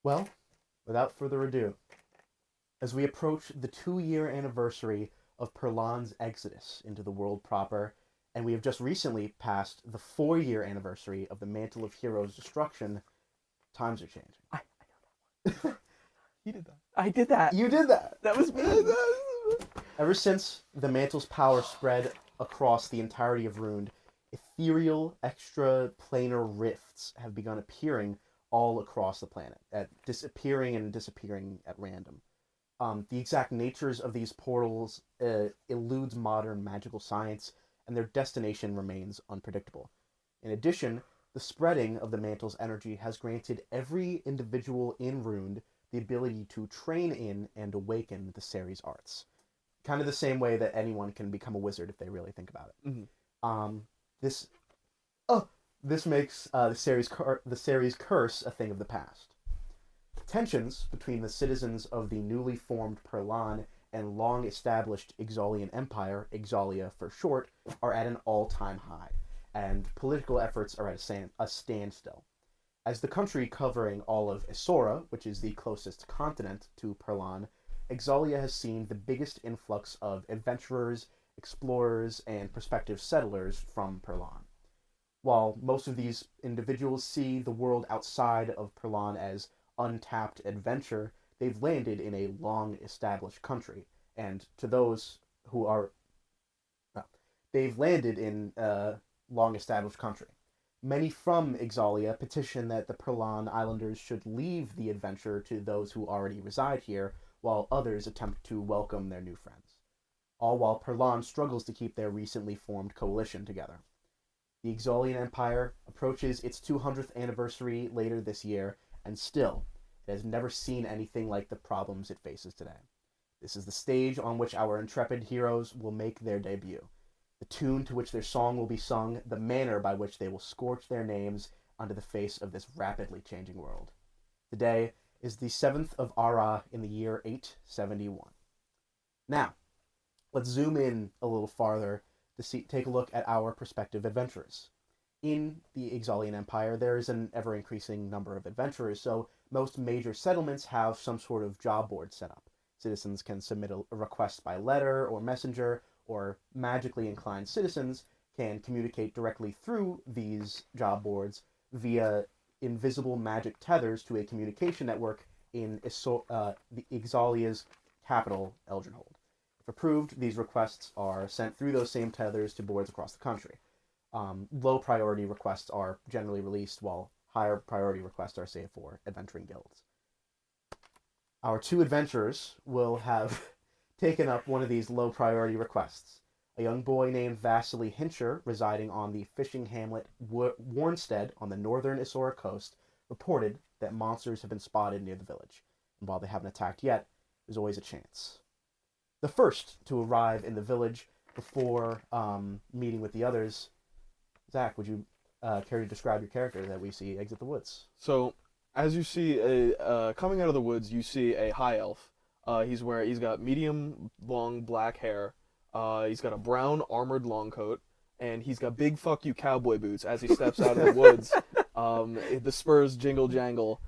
Well, without further ado, as we approach the 2-year anniversary of Perlan's exodus into the world proper, and we have just recently passed the 4-year anniversary of the Mantle of Heroes' destruction, times are changing. He did that. I did that. You did that! That was me. Ever since the Mantle's power spread across the entirety of Rune, ethereal, extraplanar rifts have begun appearing all across the planet, disappearing and disappearing at random. The exact natures of these portals eludes modern magical science, and their destination remains unpredictable. In addition, the spreading of the Mantle's energy has granted every individual in Rune the ability to train in and awaken the Ceres arts. Kind of the same way that anyone can become a wizard if they really think about it. Mm-hmm. This makes the Ceres curse a thing of the past. Tensions between the citizens of the newly formed Perlan and long-established Exolian Empire, Exolia for short, are at an all-time high, and political efforts are at a standstill. As the country covering all of Isora, which is the closest continent to Perlan, Exolia has seen the biggest influx of adventurers, explorers, and prospective settlers from Perlan. While most of these individuals see the world outside of Perlan as untapped adventure, they've landed in a long-established country, and to those who are... Well, they've landed in a long-established country. Many from Exolia petition that the Perlan Islanders should leave the adventure to those who already reside here, while others attempt to welcome their new friends. All while Perlan struggles to keep their recently formed coalition together. The Exolian Empire approaches its 200th anniversary later this year, and still, it has never seen anything like the problems it faces today. This is the stage on which our intrepid heroes will make their debut. The tune to which their song will be sung, the manner by which they will scorch their names onto the face of this rapidly changing world. Today is the 7th of Ara in the year 871. Now, let's zoom in a little farther to take a look at our prospective adventurers. In the Exolian Empire, there is an ever-increasing number of adventurers, so most major settlements have some sort of job board set up. Citizens can submit a request by letter or messenger, or magically inclined citizens can communicate directly through these job boards via invisible magic tethers to a communication network in the Exolia's capital, Eldrenhold. If approved, these requests are sent through those same tethers to boards across the country. Low priority requests are generally released, while higher priority requests are saved for adventuring guilds. Our two adventurers will have taken up one of these low priority requests. A young boy named Vasily Hincher, residing on the fishing hamlet Woornstead on the northern Isora coast, reported that monsters have been spotted near the village, and while they haven't attacked yet, there's always a chance. The first to arrive in the village before meeting with the others, Zach, would you care to describe your character that we see exit the woods? So, as you see, coming out of the woods, you see a high elf. He's got medium long black hair. He's got a brown armored long coat, and he's got big fuck you cowboy boots as he steps out of the woods. The spurs jingle jangle,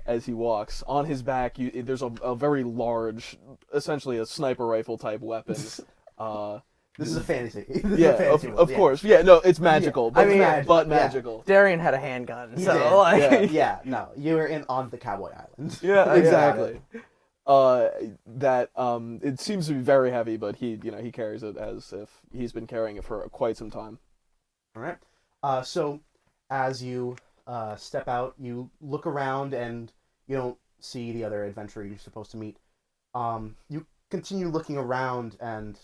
as he walks. On his back, there's a very large, essentially a sniper rifle type weapon. This is a fantasy. Of course. Yeah, no, it's magical. Yeah. But magical. Darian had a handgun, He so did. like... Yeah, no, you were on the cowboy island. Yeah, exactly. It seems to be very heavy, but he carries it as if he's been carrying it for quite some time. All right. So as you step out, you look around and you don't see the other adventurer you're supposed to meet. You continue looking around, and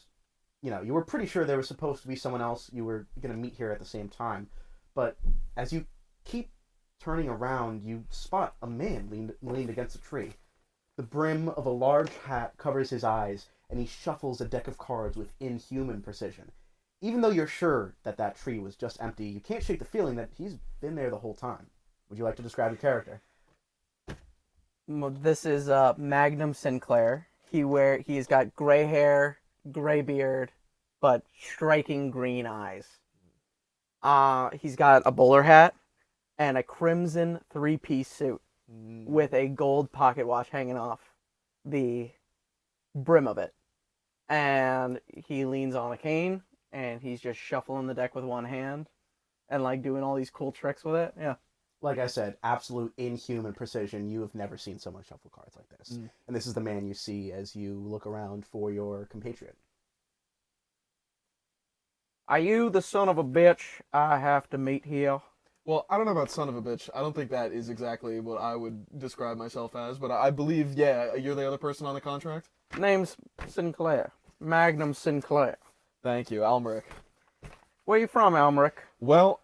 you were pretty sure there was supposed to be someone else you were going to meet here at the same time. But as you keep turning around, you spot a man leaned against a tree. The brim of a large hat covers his eyes, and he shuffles a deck of cards with inhuman precision. Even though you're sure that tree was just empty, you can't shake the feeling that he's been there the whole time. Would you like to describe your character? Well, this is Magnum Sinclair. He's got gray hair, gray beard, but striking green eyes. He's got a bowler hat, and a crimson 3-piece suit with a gold pocket watch hanging off the brim of it. And he leans on a cane, and he's just shuffling the deck with one hand and, like, doing all these cool tricks with it. Yeah. Like I said, absolute inhuman precision. You have never seen someone shuffle cards like this. And this is the man you see as you look around for your compatriot. Are you the son of a bitch I have to meet here? Well, I don't know about son of a bitch. I don't think that is exactly what I would describe myself as, but I believe, yeah, you're the other person on the contract? Name's Sinclair. Magnum Sinclair. Thank you, Almeric. Where you from, Almeric? Well,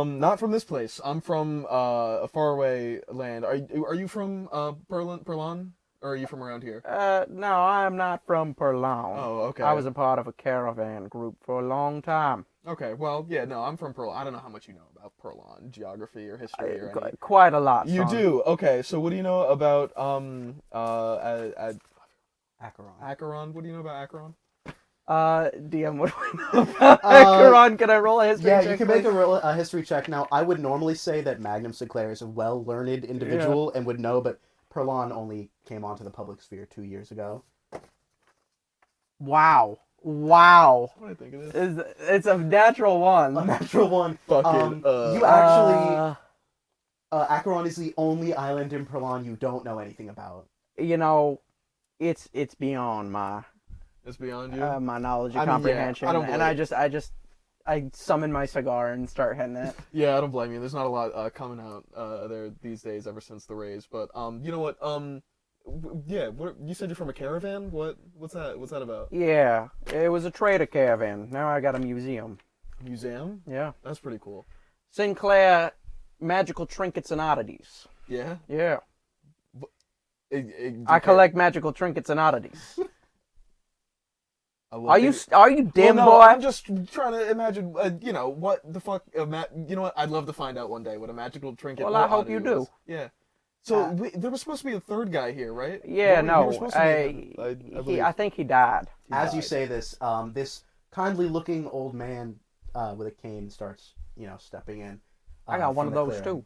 not from this place. I'm from a faraway land. Are you from Perlon? Or are you from around here? No, I am not from Perlon. Oh, okay. I was a part of a caravan group for a long time. Okay, well, yeah, no, I'm from Perlon. I don't know how much you know about Perlon, geography or history or anything. Quite a lot, You son. do? Okay, so what do you know about, Acheron? What do you know about Acheron? DM, what do we know about Acheron? Can I roll a history check? Yeah, you can make a history check. Now, I would normally say that Magnum Sinclair is a well-learned individual and would know, but Perlon only came onto the public sphere 2 years ago. Wow. What do I think it is? It's a natural one. A natural one. Fucking, You actually... Acheron is the only island in Perlon you don't know anything about. You know, it's beyond my... It's beyond you? my knowledge and I mean, yeah, comprehension. I don't And I summon my cigar and start hitting it. Yeah, I don't blame you. There's not a lot coming out there these days ever since the raise. But you know what? You said you're from a caravan. What's that? What's that about? Yeah, it was a trader caravan. Now I got a museum. Museum? Yeah. That's pretty cool. Sinclair Magical Trinkets and Oddities. Yeah. Yeah. I collect magical trinkets and oddities. Are you dim, well, no, boy? I'm just trying to imagine, what the fuck, you know what, I'd love to find out one day what a magical trinket Well, or I hope you oddity do. was. Yeah. So, there was supposed to be a third guy here, right? Yeah, You were no. supposed to be believe. I think he died. As you say this, this kindly-looking old man with a cane starts, stepping in. I got one from of the those clearing.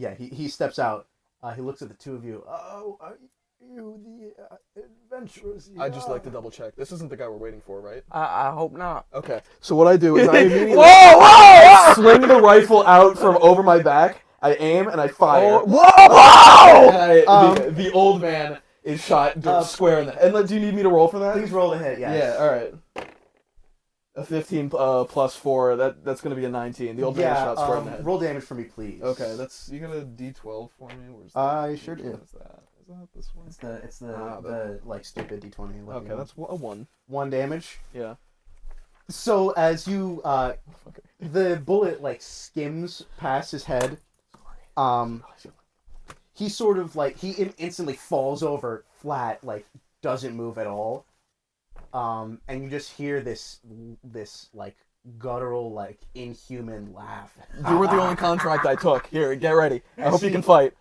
too. He steps out. He looks at the two of you. Oh, are you the adventurers? I'd just like to double check. This isn't the guy we're waiting for, right? I hope not. Okay. So what I do is I immediately Whoa! swing the rifle out from over my back. I aim and I fire. Whoa! And the old man is shot square in the head. And do you need me to roll for that? Please roll the hit. Yes. Yeah. All right. A 15 plus 4. That's gonna be a 19. The old man is shot square in the head. Roll damage for me, please. Okay. You got a D12 for me. Where's that? I sure do. What is that? Is that this one? It's the like stupid D20. Okay, that's a 1. 1 damage. Yeah. So as you the bullet like skims past his head, he sort of like he instantly falls over flat, like doesn't move at all, and you just hear this like guttural, like inhuman laugh. You were the only contract I took. Here, get ready. I hope you can fight.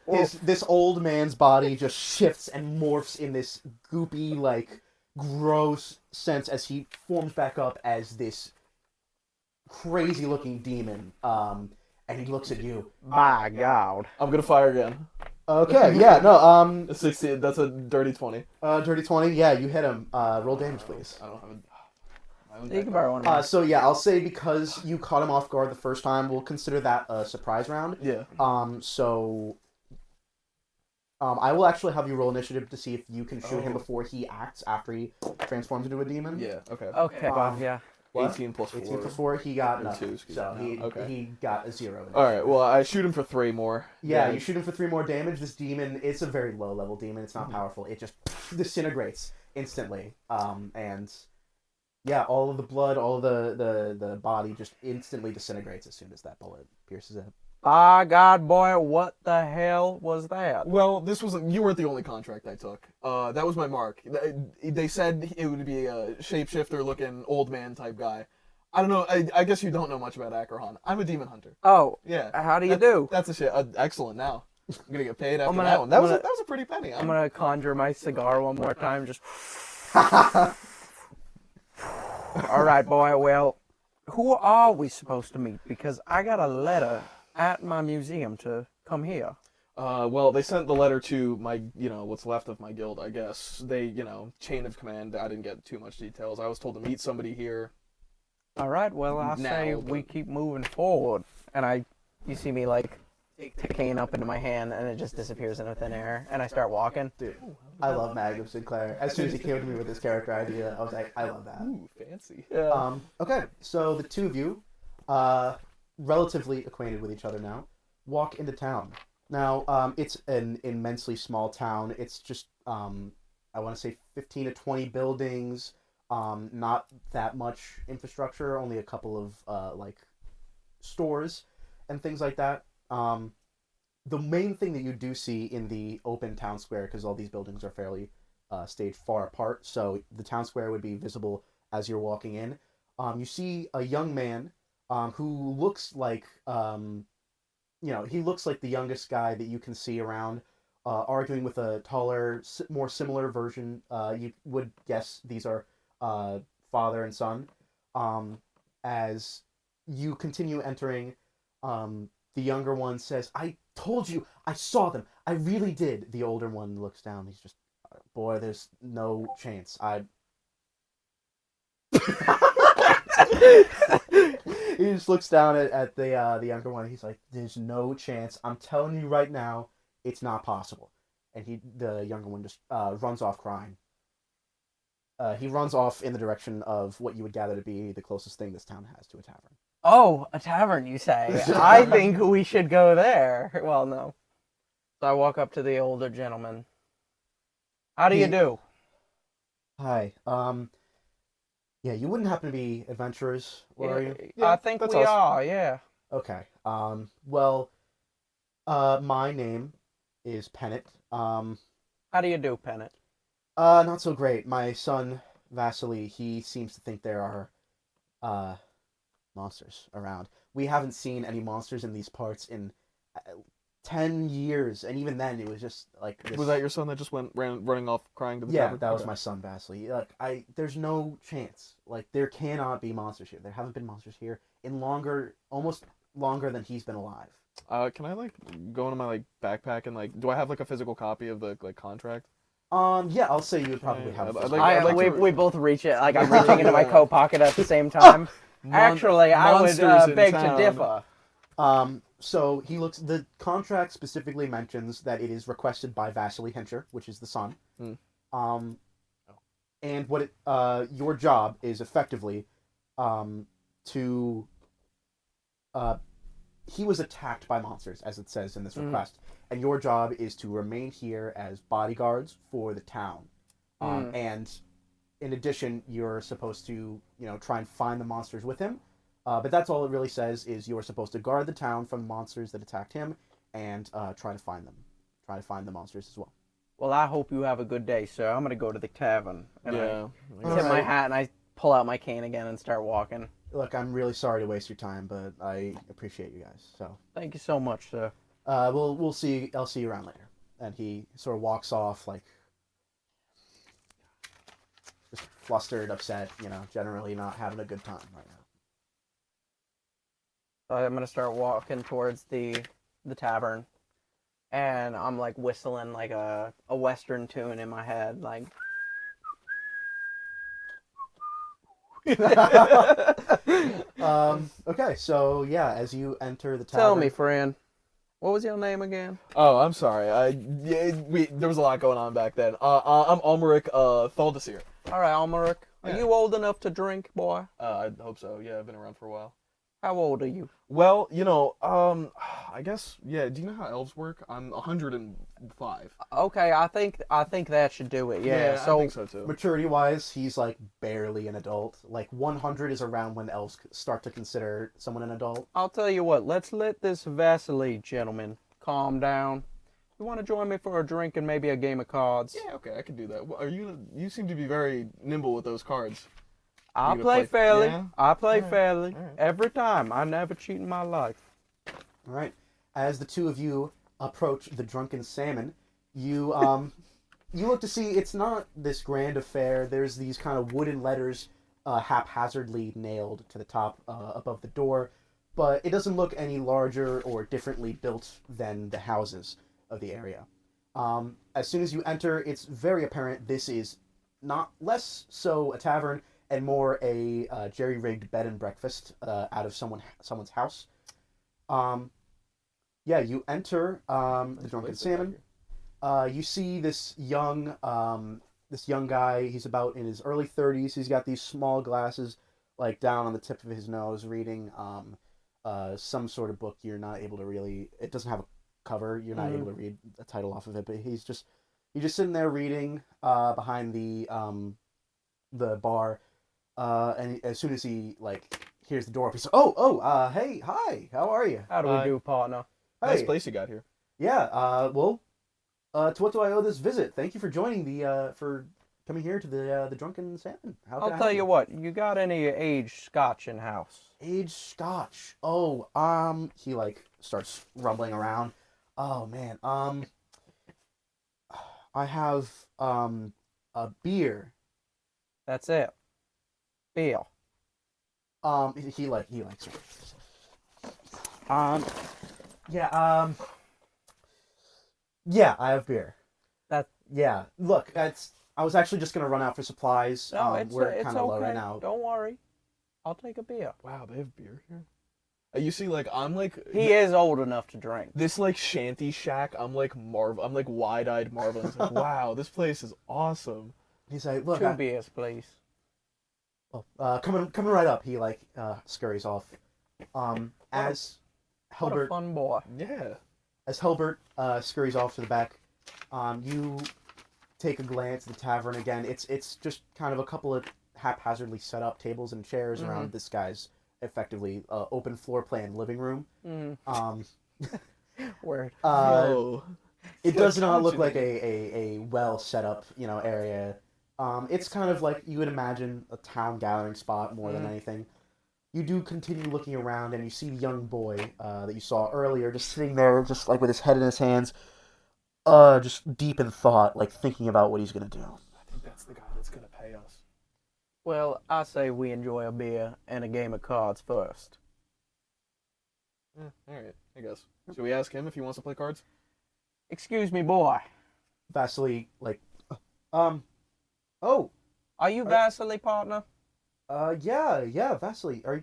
This old man's body just shifts and morphs in this goopy, like gross sense as he forms back up as this crazy-looking demon. And he looks at you. My God. I'm gonna fire again. Okay, yeah, no, 16. That's a dirty 20. Dirty 20. Yeah, you hit him. Roll damage, please. I don't have You can borrow one. So yeah, I'll say because you caught him off guard the first time, we'll consider that a surprise round. Yeah. I will actually have you roll initiative to see if you can shoot him before he acts after he transforms into a demon. Yeah. Okay. Okay. Yeah. 18 plus 4. 18 plus 4, he got nothing. 2, So he got a 0. All right. Well, I shoot him for 3 more. Yeah, you shoot him for 3 more damage. This demon, it's a very low level demon. It's not powerful. It just disintegrates instantly. And yeah, all of the blood, all of the body just instantly disintegrates as soon as that bullet pierces it. By God, boy, what the hell was that? Well, you weren't the only contract I took. That was my mark. They said it would be a shapeshifter looking old man type guy. I don't know. I guess you don't know much about Acheron. I'm a demon hunter. Oh. Yeah. How do you do? That's a shit. Excellent now. I'm gonna get paid after that one. That was a pretty penny. I'm gonna conjure my cigar one more time. Just. All right, boy. Well, who are we supposed to meet? Because I got a letter at my museum to come here? Well, they sent the letter to my, what's left of my guild, I guess. They, chain of command. I didn't get too much details. I was told to meet somebody here. All right, well, I say we keep moving forward. And you see me, like, take the cane up into my hand, and it just disappears into thin air, and I start walking. Dude, I love Magnum Sinclair. As soon as he came to me with this character idea, I was like, I love that. Ooh, fancy. Yeah. Okay, so the two of you, relatively acquainted with each other now, walk into town. Now, it's an immensely small town. It's just, I want to say 15 to 20 buildings, not that much infrastructure, only a couple of, stores and things like that. The main thing that you do see in the open town square, because all these buildings are fairly staged far apart, so the town square would be visible as you're walking in. You see a young man who looks like, he looks like the youngest guy that you can see around, arguing with a taller, more similar version. You would guess these are father and son. As you continue entering, the younger one says, I told you, I saw them. I really did. The older one looks down. He's just, boy, there's no chance. He just looks down at the younger one. He's like, there's no chance. I'm telling you right now, it's not possible. And the younger one just runs off crying. He runs off in the direction of what you would gather to be the closest thing this town has to a tavern. Oh, a tavern, you say? I think we should go there. Well, no. So I walk up to the older gentleman. How do you do? Hi. Yeah, you wouldn't happen to be adventurers, are you? Yeah, I think we are, yeah. Okay. Well, my name is Pennant. How do you do, Pennant? Not so great. My son, Vasily, he seems to think there are, monsters around. We haven't seen any monsters in these parts in 10 years, and even then it was just like this... Was that your son that just running off crying to the tavern? Yeah, that was my son, Vasily. There's no chance. There cannot be monsters here. There haven't been monsters here in almost longer than he's been alive. Can I go into my backpack and do I have a physical copy of the contract? Yeah, I'll say you would probably have. We both reach it. I'm reaching into my coat pocket at the same time. Actually, I would beg to differ. So he looks. The contract specifically mentions that it is requested by Vasily Hencher, which is the son. And what your job is effectively, to. He was attacked by monsters, as it says in this request, and your job is to remain here as bodyguards for the town. And in addition, you're supposed to, try and find the monsters with him. But that's all it really says, is you're supposed to guard the town from monsters that attacked him and try to find them. Try to find the monsters as well. Well, I hope you have a good day, sir. I'm going to go to the tavern. And yeah. I tip my hat and I pull out my cane again and start walking. Look, I'm really sorry to waste your time, but I appreciate you guys. So thank you so much, sir. We'll see. I'll see you around later. And he sort of walks off, just flustered, upset. Generally not having a good time right now. I'm gonna start walking towards the tavern, and I'm whistling a western tune in my head, Okay, so yeah, as you enter the tavern... Tell me, friend, what was your name again? Oh, I'm sorry. There was a lot going on back then. I'm Almeric, Thaldasir. All right, Almeric. Are you old enough to drink, boy? I hope so. Yeah, I've been around for a while. How old are you? Well, I guess, yeah, do you know how elves work? I'm 105. Okay, I think that should do it, yeah. I think so too. Maturity-wise, he's, barely an adult. 100 is around when elves start to consider someone an adult. I'll tell you what, let's let this Vasily gentleman calm down. You want to join me for a drink and maybe a game of cards? Yeah, okay, I can do that. Well, you seem to be very nimble with those cards. I play fairly. Yeah? I play fairly. All right. Every time. I never cheat in my life. All right. As the two of you approach the Drunken Salmon, you you look to see it's not this grand affair. There's these kind of wooden letters haphazardly nailed to the top above the door. but it doesn't look any larger or differently built than the houses of the area. As soon as you enter, it's very apparent this is not less so a tavern and more a jerry-rigged bed and breakfast out of someone's house. Yeah, you enter the Drunken Salmon. You see this young guy. He's about in his early 30s. He's got these small glasses, like down on the tip of his nose, reading some sort of book. You're not able to really. It doesn't have a cover. You're not able to read a title off of it. But he's just sitting there reading behind the bar. And as soon as he hears the door, he's like, hey, hi, how are you? How do we do, partner? Hey. Nice place you got here. Yeah. Well, to what do I owe this visit? Thank you for joining for coming here to the Drunken Salmon. How can I I'll help tell you what. You got any aged scotch in house? Aged scotch. Oh, he starts rumbling around. Oh man. I have a beer. That's it. Beer. He likes. Yeah. Yeah, I have beer. That. Yeah. Look, I was actually just gonna run out for supplies. No, we're it's kind of okay. low right now. Don't worry. I'll take a beer. Wow, they have beer here. You see, I'm He is old enough to drink. this shanty shack. I'm wide-eyed marveling. It's like, wow, this place is awesome. He's like, look, 2 beers, please. coming right up. He scurries off. As What a Helbert fun boy. Yeah. As Helbert scurries off to the back, you take a glance at the tavern again. It's just kind of a couple of haphazardly set up tables and chairs around this guy's effectively open floor plan living room. Word. It does not look like a well set up area. It's kind of like you would imagine a town gathering spot more than anything. You do continue looking around, and you see the young boy that you saw earlier, just sitting there, just with his head in his hands, just deep in thought, thinking about what he's gonna do. I think that's the guy that's gonna pay us. Well, I say we enjoy a beer and a game of cards first. All right, I guess. Should we ask him if he wants to play cards? Excuse me, boy. Vasily, oh, Are you Vasily, partner? yeah, Vasily, are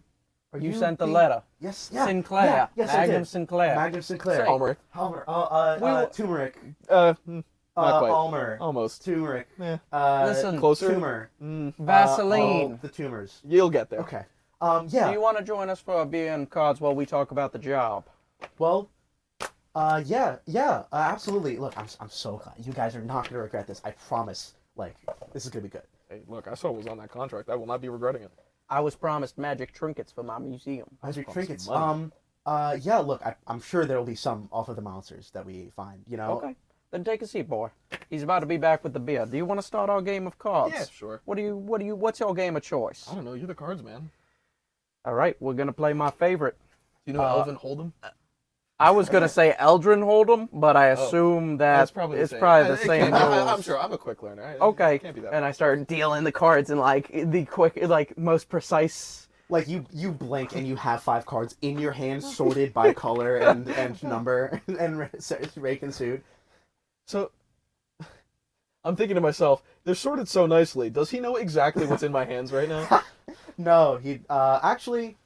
You sent the letter. Yes, yeah. Sinclair. Yeah, yes, I Magnum did. Sinclair. Magnum Sinclair. Say, Almeric. Turmeric. Not quite. Almer. Almost. Turmeric. Yeah. Listen. Closer. Tumor. Vaseline. The tumors. You'll get there. Okay. Do Yeah. you want to join us for a beer and cards while we talk about the job? Well, yeah, absolutely. Look, I'm so glad. You guys are not gonna regret this. I promise. This is gonna be good. Hey, look, I saw what was on that contract. I will not be regretting it. I was promised magic trinkets for my museum. Magic promise trinkets. money. Yeah. Look, I'm sure there will be some off of the monsters that we find. Okay. Then take a seat, boy. He's about to be back with the beer. Do you want to start our game of cards? Yeah, sure. What's your game of choice? I don't know. You're the cards man. All right, we're gonna play my favorite. Do you know Elvin Hold'em? I was gonna say Eldrin Hold'em, but I assume That's that probably it's the same. probably the It same can't- rules. I'm sure. I'm a quick learner. Okay, It can't be that. and I started dealing the cards in the quick, most precise. You blink and you have 5 cards in your hand, sorted by color and number and rake and suit. So, I'm thinking to myself, they're sorted so nicely. Does he know exactly what's in my hands right now? No, he actually.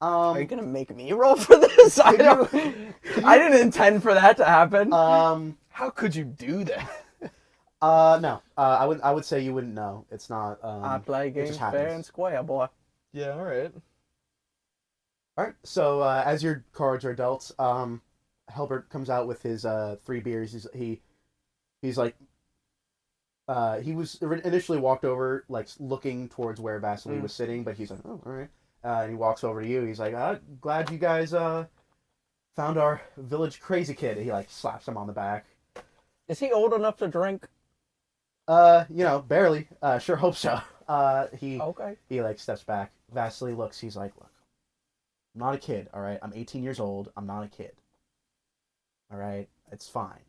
Are you gonna make me roll for this? I didn't intend for that to happen. How could you do that? No. I would say you wouldn't know. It's not. I play it games just fair happens. and square, boy. Yeah, all right. All right. So as your cards are dealt, Helbert comes out with his 3 beers. He's like. He was initially walked over, looking towards where Vasily was sitting, but he's like, oh, all right. And he walks over to you. He's like, glad you guys found our village crazy kid. He slaps him on the back. Is he old enough to drink? Barely. Sure hope so. He Okay. steps back. Vasily looks. He's like, look, I'm not a kid. All right, I'm 18 years old. I'm not a kid. All right, it's fine.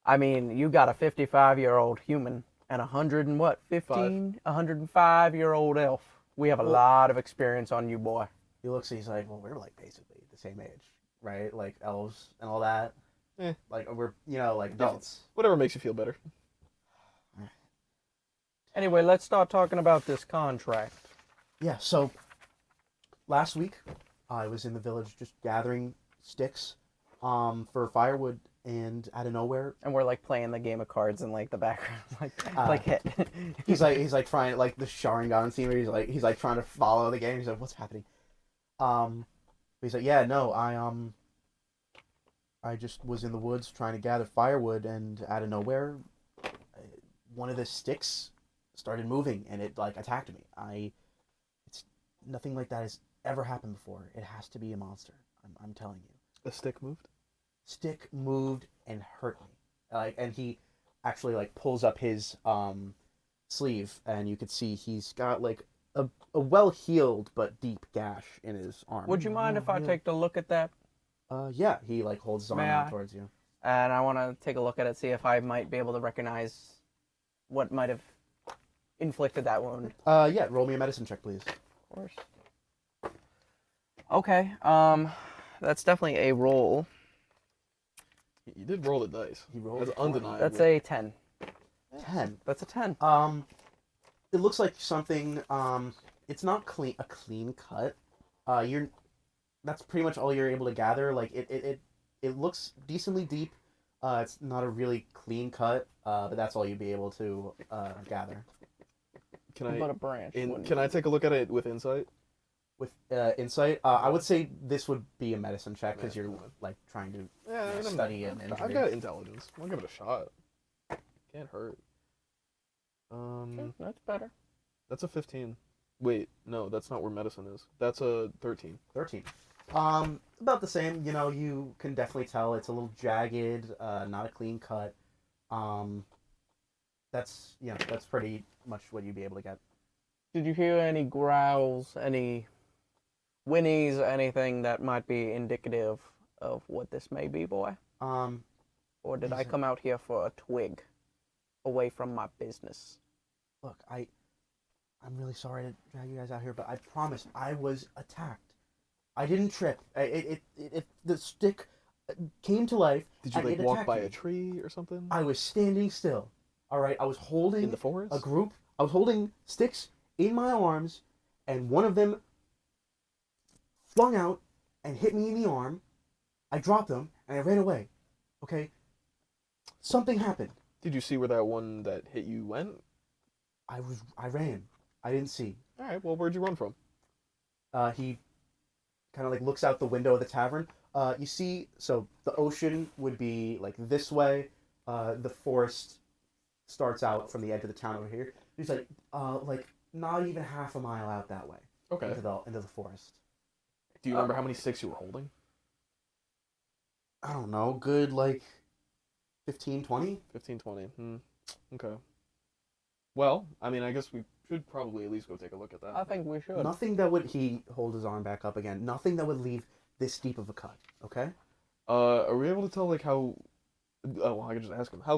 I mean, you got a 55-year-old human and 105-year-old elf. We have a Well- lot of experience on you, boy. He looks, he's like, well, we're like basically the same age, right? Like elves and all that. Eh. Like we're, like adults. Whatever makes you feel better. Anyway, let's start talking about this contract. Yeah. So last week, I was in the village just gathering sticks, for firewood, and out of nowhere, And we're like playing the game of cards in like the background, Uh, like hit. he's like trying like the Sharingan scene where he's like trying to follow the game. He's like, what's happening? He's like, yeah, no, I just was in the woods trying to gather firewood, and out of nowhere, one of the sticks started moving, and it like attacked me. It's nothing like that has ever happened before. It has to be a monster. I'm telling you. The stick moved. Stick moved and hurt me. And he actually like pulls up his sleeve, and you could see he's got like a well healed but deep gash in his arm. Would you mind if I take a look at that? Yeah, he like holds his arm May out I? towards you. And I want to take a look at it, see if I might be able to recognize what might have inflicted that wound. Yeah, roll me a medicine check, please. Of course. Okay. That's definitely a roll. You did roll the dice. He rolled That's a 20. undeniable. That's a 10. 10. That's a 10. It looks like something. It's not a clean cut. That's pretty much all you're able to gather. Like it looks decently deep. It's not a really clean cut. But that's all you'd be able to gather. Can What about a I branch? can I take a look at it with insight? With insight, I would say this would be a medicine check because you're Medicine. like trying to Yeah, I mean, study and I've injury. got intelligence. I'll give it a shot. Can't hurt. Okay, that's better. That's a 15. Wait, no, that's not where medicine is. That's a 13. 13. About the same. You can definitely tell it's a little jagged, not a clean cut. That's pretty much what you'd be able to get. Did you hear any growls, any whinnies, anything that might be indicative of what this may be, boy? Or did I come out here for a twig away from my business? Look, I'm really sorry to drag you guys out here, but I promise I was attacked. I didn't trip. The stick came to life. Did you and like it walk attacked by me. a tree or something? I was standing still. All right, I was holding In the forest? a group. I was holding sticks in my arms, and one of them flung out and hit me in the arm. I dropped them and I ran away. Okay? Something happened. Did you see where that one that hit you went? I ran. I didn't see. All right, well, where'd you run from? He kind of like looks out the window of the tavern. You see, so the ocean would be like this way. The forest starts out from the edge of the town over here. He's like not even half a mile out that way. Okay. Into the forest. Do you remember how many sticks you were holding? I don't know. Good 15, 20? 15, 20. Okay. Well, I mean, I guess we should probably at least go take a look at that. I think we should. Nothing that would he hold his arm back up again. Nothing that would leave this deep of a cut. Okay. Are we able to tell like how? Oh, well, I could just ask him. How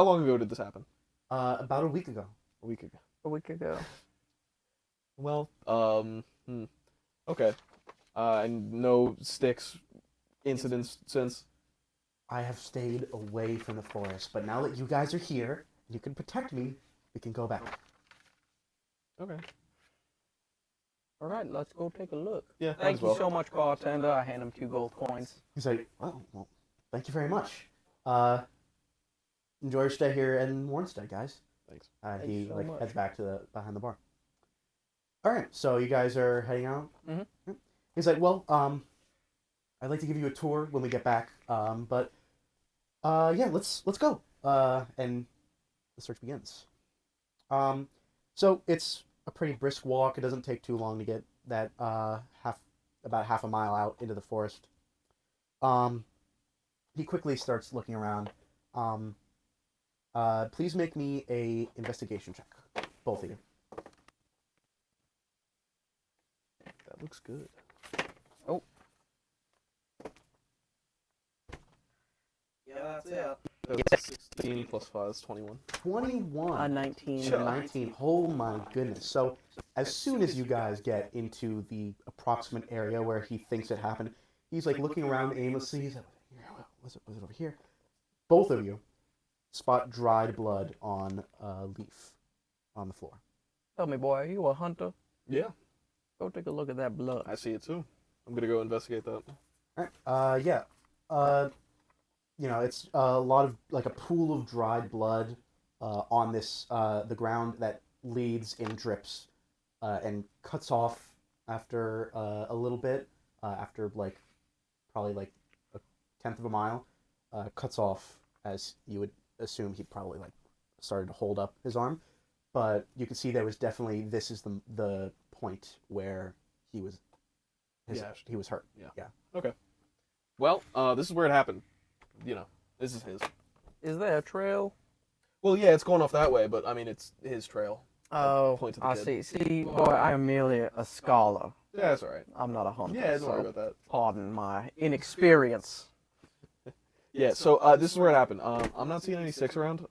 long ago did this happen? About a week ago. A week ago. A week ago. Well, okay. And no sticks incidents since. I have stayed away from the forest, but now that you guys are here, you can protect me. We can go back. Okay. All right, let's go take a look. Yeah. might Thank as you well. so much, bartender. I hand him 2 gold coins. He's like, well, thank you very much. Enjoy your stay here in Woornstead, guys. Thanks. Thank He you so much. heads back to behind the bar. All right, so you guys are heading out. Mhm. Yep. He's like, well, I'd like to give you a tour when we get back. But yeah, let's go. And the search begins. So it's a pretty brisk walk. It doesn't take too long to get that about half a mile out into the forest. He quickly starts looking around. Please make me a investigation check, both of you. That looks good. Yeah, that's it. That's 16 plus 5 is 21. 21. A 19. Sure. 19. Oh my goodness. So as soon as you guys get into the approximate area where he thinks it happened, he's like looking around aimlessly. He's like, was it over here? Both of you spot dried blood on a leaf on the floor. Tell me, boy, are you a hunter? Yeah, Go take a look at that blood. I see it too. I'm gonna go investigate that. Alright. Yeah. It's a lot of like a pool of dried blood on this the ground that leads in drips and cuts off after a little bit after like probably like a tenth of a mile cuts off as you would assume he probably like started to hold up his arm, but you can see there was definitely this is the point where he was he was hurt. Yeah. Yeah. Okay. Well, this is where it happened. This is his. Is there a trail? Well, yeah, it's going off that way, but I mean, it's his trail. Oh, Point to the I kid. see. See, boy, I am merely a scholar. Yeah, that's all right. I'm not a hunter. Yeah, don't so worry about that. pardon my inexperience. Yeah, so this is where it happened. I'm not seeing any sticks around.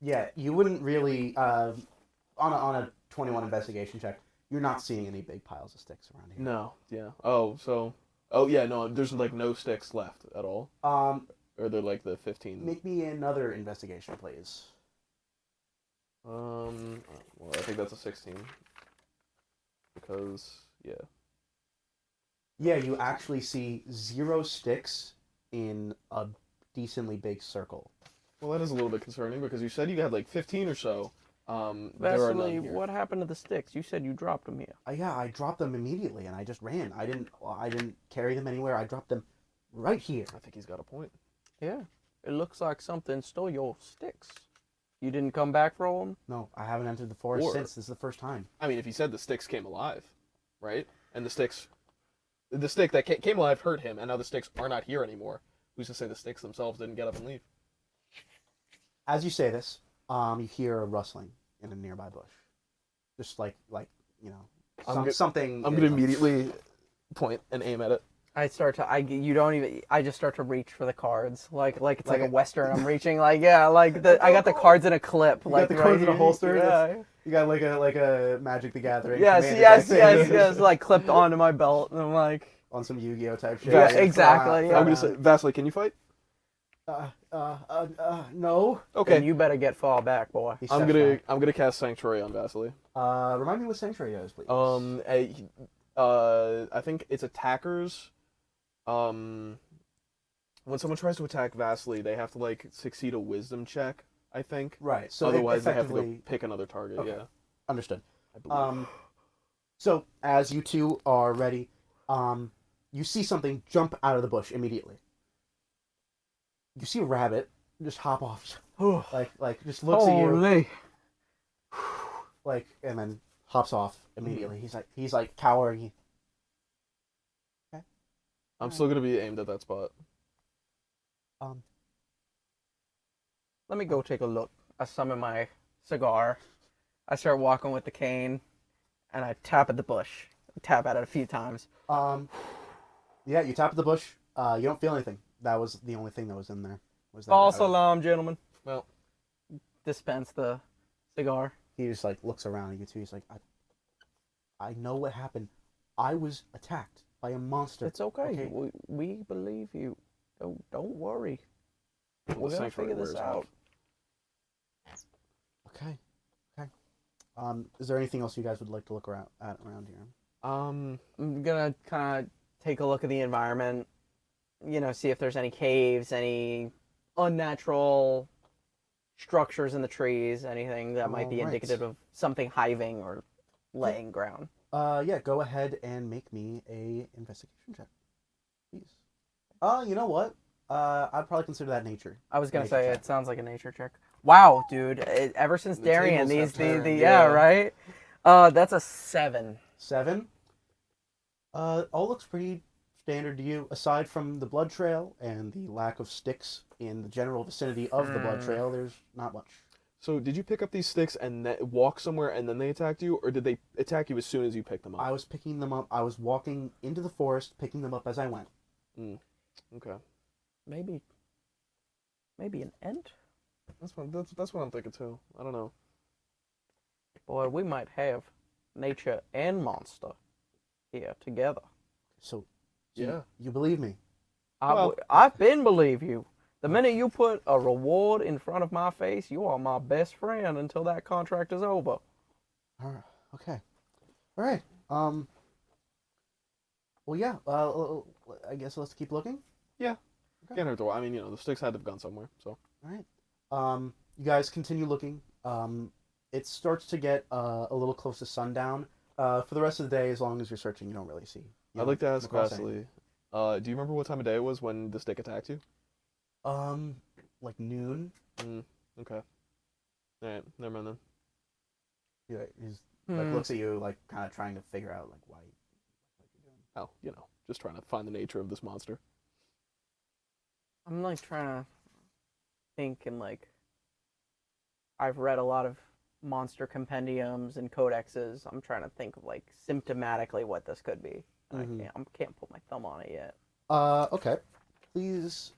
Yeah, you wouldn't really on a 21 investigation check. You're not seeing any big piles of sticks around here. No. Yeah. Oh yeah, no. There's like no sticks left at all. Or they're like the 15. Make me another investigation, please. Well, I think that's a 16. Because yeah. Yeah, you actually see 0 sticks in a decently big circle. Well, that is a little bit concerning because you said you had like 15 or so. There are none Vasily, here. what happened to the sticks? You said you dropped them here. Yeah, I dropped them immediately, and I just ran. I didn't carry them anywhere. I dropped them right here. I think he's got a point. Yeah. It looks like something stole your sticks. You didn't come back for them? No, I haven't entered the forest Or- since. This is the first time. I mean, if he said the sticks came alive, right? And the stick that came alive hurt him, and now the sticks are not here anymore. Who's to say the sticks themselves didn't get up and leave? As you say this, you hear a rustling in a nearby bush, just like something. I'm gonna immediately point and aim at it. I just start to reach for the cards, like it's like Like a a- Western. I'm reaching, like, yeah, like I got the cards in a clip, You like got the right cards in a here. holster. Yeah. You got like a Magic the Gathering. Yes, Commander yes, deck yes, thing. yes, like clipped onto my belt, and I'm like, On some Yu-Gi-Oh type shit. Yeah, exactly, yeah. I'm gonna say, Vasily, can you fight? No. Okay. and you better get far back, boy. He I'm steps gonna cast Sanctuary on Vasily. back. Remind me what Sanctuary is, please. I think it's attackers. When someone tries to attack Vasily, they have to like succeed a Wisdom check. I think. Right. So Otherwise, they have to go effectively pick another target. Okay. Yeah. understood. I believe. So as you two are ready, you see something jump out of the bush immediately. You see a rabbit just hop off, like just looks at you, Holy. and then hops off immediately. He's like cowering. I'm still gonna be aimed at that spot. Let me go take a look. I summon my cigar. I start walking with the cane, and I tap at the bush. Tap at it a few times. Yeah, you tap at the bush. You don't feel anything. That was the only thing that was in there. Was that False rabbit. alarm, gentlemen. Well, Dispense the cigar. He just like looks around at you two. He's like, I know what happened. I was attacked by a monster. It's okay. We believe you. Don't worry. We're gonna Sanctuary figure this wears out. off. Okay. Is there anything else you guys would like to look around here? I'm gonna kind of take a look at the environment. See if there's any caves, any unnatural structures in the trees, anything that might be Alright. indicative of something hiving or laying ground. Yeah, go ahead and make me a investigation check, please. You know what? I'd probably consider that nature. I was gonna Nature say check. it sounds like a nature check. Wow, dude! Ever since The Darien, tables have turned, yeah, yeah. right. That's a 7. 7. All looks pretty standard to you, aside from the blood trail and the lack of sticks in the general vicinity of the blood trail. There's not much. So did you pick up these sticks and walk somewhere and then they attacked you, or did they attack you as soon as you picked them up? I was picking them up. I was walking into the forest, picking them up as I went. Okay. Maybe Maybe an ant? That's what I'm thinking too. I don't know. Boy, we might have nature and monster here together. So Yeah. you believe me? I've been believe you. The minute you put a reward in front of my face, you are my best friend until that contract is over. All right. Okay. All right. Well, yeah. I guess let's keep looking. Yeah. Okay. Can't hurt to. I mean, the sticks had to have gone somewhere. So. All right. You guys continue looking. It starts to get a little close to sundown. For the rest of the day, as long as you're searching, you don't really see. I'd like to ask come across anything. Vasily. Do you remember what time of day it was when the stick attacked you? Like noon. Okay. All right. Never mind then. He's like looks at you, like kind of trying to figure out like why you're doing. Oh, just trying to find the nature of this monster. I'm like trying to think and like I've read a lot of monster compendiums and codexes. I'm trying to think of like symptomatically what this could be. And I can't put my thumb on it yet. Okay. Please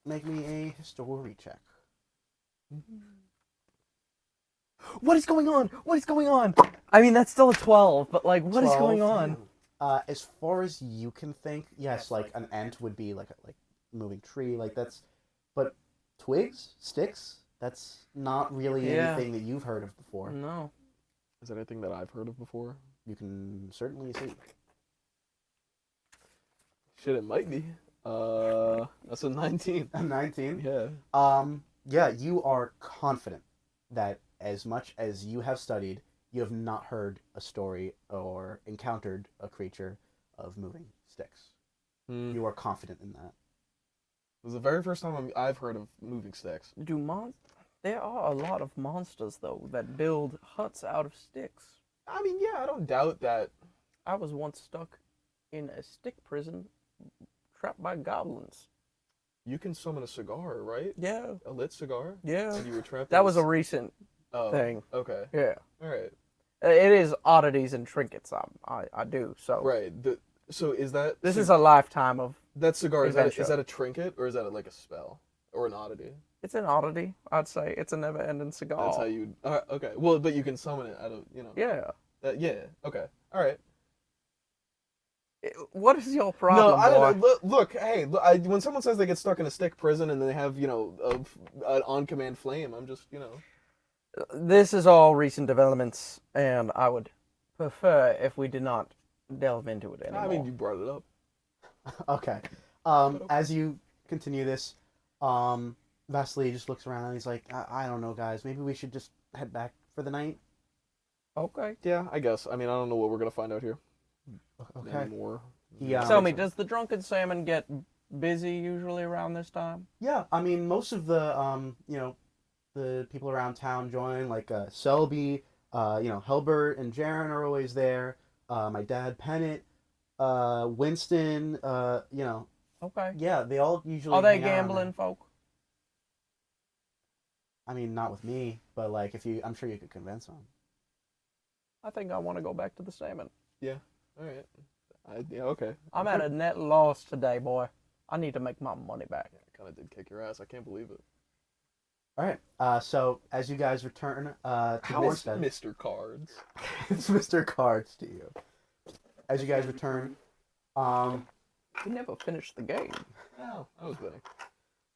make me a history check. What is going on? What is going on? I mean, that's still a 12, but like, what is going 12. on? As far as you can think, yes, like an ant would be like a moving tree, like that's, but twigs, sticks, that's not really anything that you've heard of before. No. Is that anything that I've heard of before? You can certainly see. Shit, it might be. That's a 19. A 19? Yeah. Yeah, you are confident that as much as you have studied, you have not heard a story or encountered a creature of moving sticks. You are confident in that. It was the very first time I've heard of moving sticks. There are a lot of monsters though that build huts out of sticks. I mean, yeah, I don't doubt that. I was once stuck in a stick prison, trapped by goblins. You can summon a cigar, right? Yeah. A lit cigar? Yeah. And you were trapped. That was a recent Oh, thing. Okay. Yeah. All right. It is oddities and trinkets. I do so. Right. So is that This is a lifetime of that cigar? Is adventure. that a trinket or is that like a spell or an oddity? It's an oddity. I'd say it's a never-ending cigar. That's how you. Okay. Well, but you can summon it out of Yeah. Yeah. Okay. All right. What is your problem, No, I don't boy? know. Look, hey, when someone says they get stuck in a stick prison and they have, an on-command flame, I'm just, This is all recent developments, and I would prefer if we did not delve into it anymore. I mean, you brought it up. Okay. As you continue this, Vasily just looks around and he's like, I don't know, guys. Maybe we should just head back for the night. Okay. Yeah, I guess. I mean, I don't know what we're gonna find out here. Okay. Anymore. Tell me, does the drunken salmon get busy usually around this time? Yeah, I mean, most of the the people around town join, like Selby, Helbert and Jaren are always there. My dad, Pennant, Winston, Okay. Yeah, they all usually. Are they hang out around gambling there. folk? I mean, not with me, but like I'm sure you could convince them. I think I want to go back to the salmon. Yeah. All right. Yeah. Okay. I'm at a net loss today, boy. I need to make my money back. Yeah, I kind of did kick your ass. I can't believe it. All right. So as you guys return to How's Woornstead, Mr. Cards? it's Mr. Cards to you. As you guys return, We never finished the game. Oh, I was winning.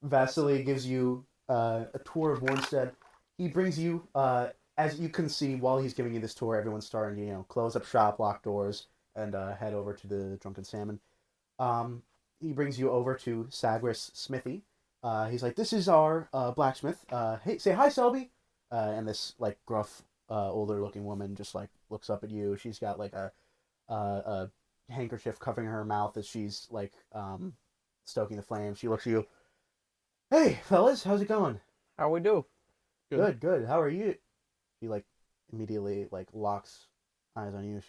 Vasily gives you a tour of Woornstead. He brings you, as you can see, while he's giving you this tour, everyone's starting to close up shop, lock doors, and head over to the Drunken Salmon. He brings you over to Sagris' smithy. He's like, "This is our blacksmith. Hey, say hi, Selby." And this like gruff, older-looking woman just like looks up at you. She's got like a handkerchief covering her mouth as she's like stoking the flame. She looks at you. "Hey, fellas, how's it going?" How we do? Good. How are you? She like immediately like locks eyes on you.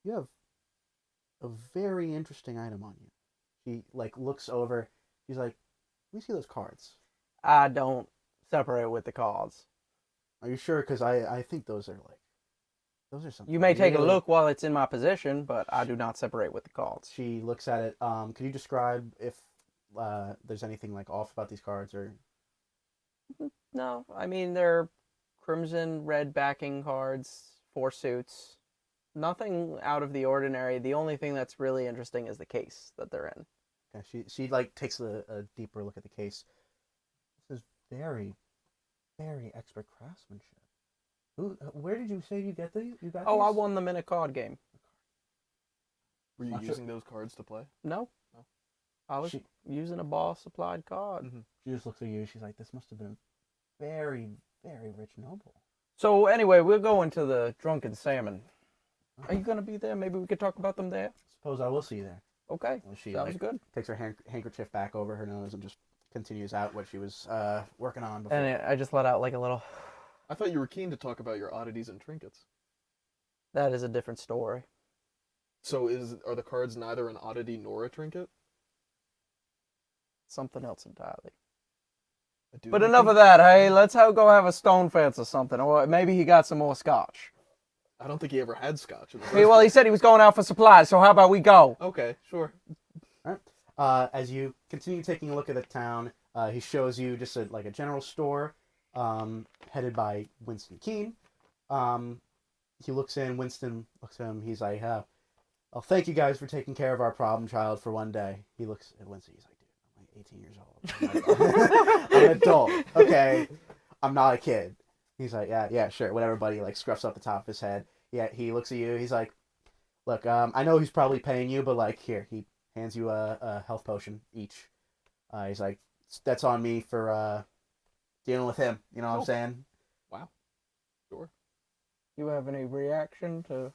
You have a very interesting item on you. She like looks over. She's like, "Let me see those cards." I don't separate with the cards. Are you sure? Because I think those are those are some. You may take a really- look while it's in my possession, but I do not separate with the cards. She looks at it. Can you describe if there's anything like off about these cards or? No, I mean they're crimson red backing cards, 4 suits. Nothing out of the ordinary. The only thing that's really interesting is the case that they're in. Yeah, she like takes a deeper look at the case. This is very, very expert craftsmanship. Where did you say you get these? You got Oh, I these? won them in a card game. Were you Not sure. using those cards to play? No, Oh. I was using a boss supplied card. Mm-hmm. She just looks at you. She's like, "This must have been very, very rich noble." So anyway, we're going to the Drunken Salmon. Are you gonna be there? Maybe we could talk about them there. Suppose I will see you there. Okay, Well, she sounds like, good. takes her handkerchief back over her nose and just continues out what she was working on before. And I just let out like a little. I thought you were keen to talk about your oddities and trinkets. That is a different story. So are the cards neither an oddity nor a trinket? Something else entirely. I do But like enough them. of that. Hey, let's go have a stone fence or something, or maybe he got some more scotch. I don't think he ever had scotch. In the Hey, first well, he place. said he was going out for supplies, so how about we go? Okay, sure. As you continue taking a look at the town, he shows you just a general store headed by Winston Keene. He looks in. Winston looks at him. He's like, "Well, thank you guys for taking care of our problem child for one day." He looks at Winston. He's like, "Dude, I'm like 18 years old. I'm an adult. Okay, I'm not a kid." He's like, "Yeah, sure, whatever, buddy." Like scruffs up the top of his head. Yeah, he looks at you. He's like, "Look, I know he's probably paying you, but like, here." He hands you a health potion each. He's like, "That's on me for dealing with him." You know what I'm saying? Wow. Sure. You have any reaction to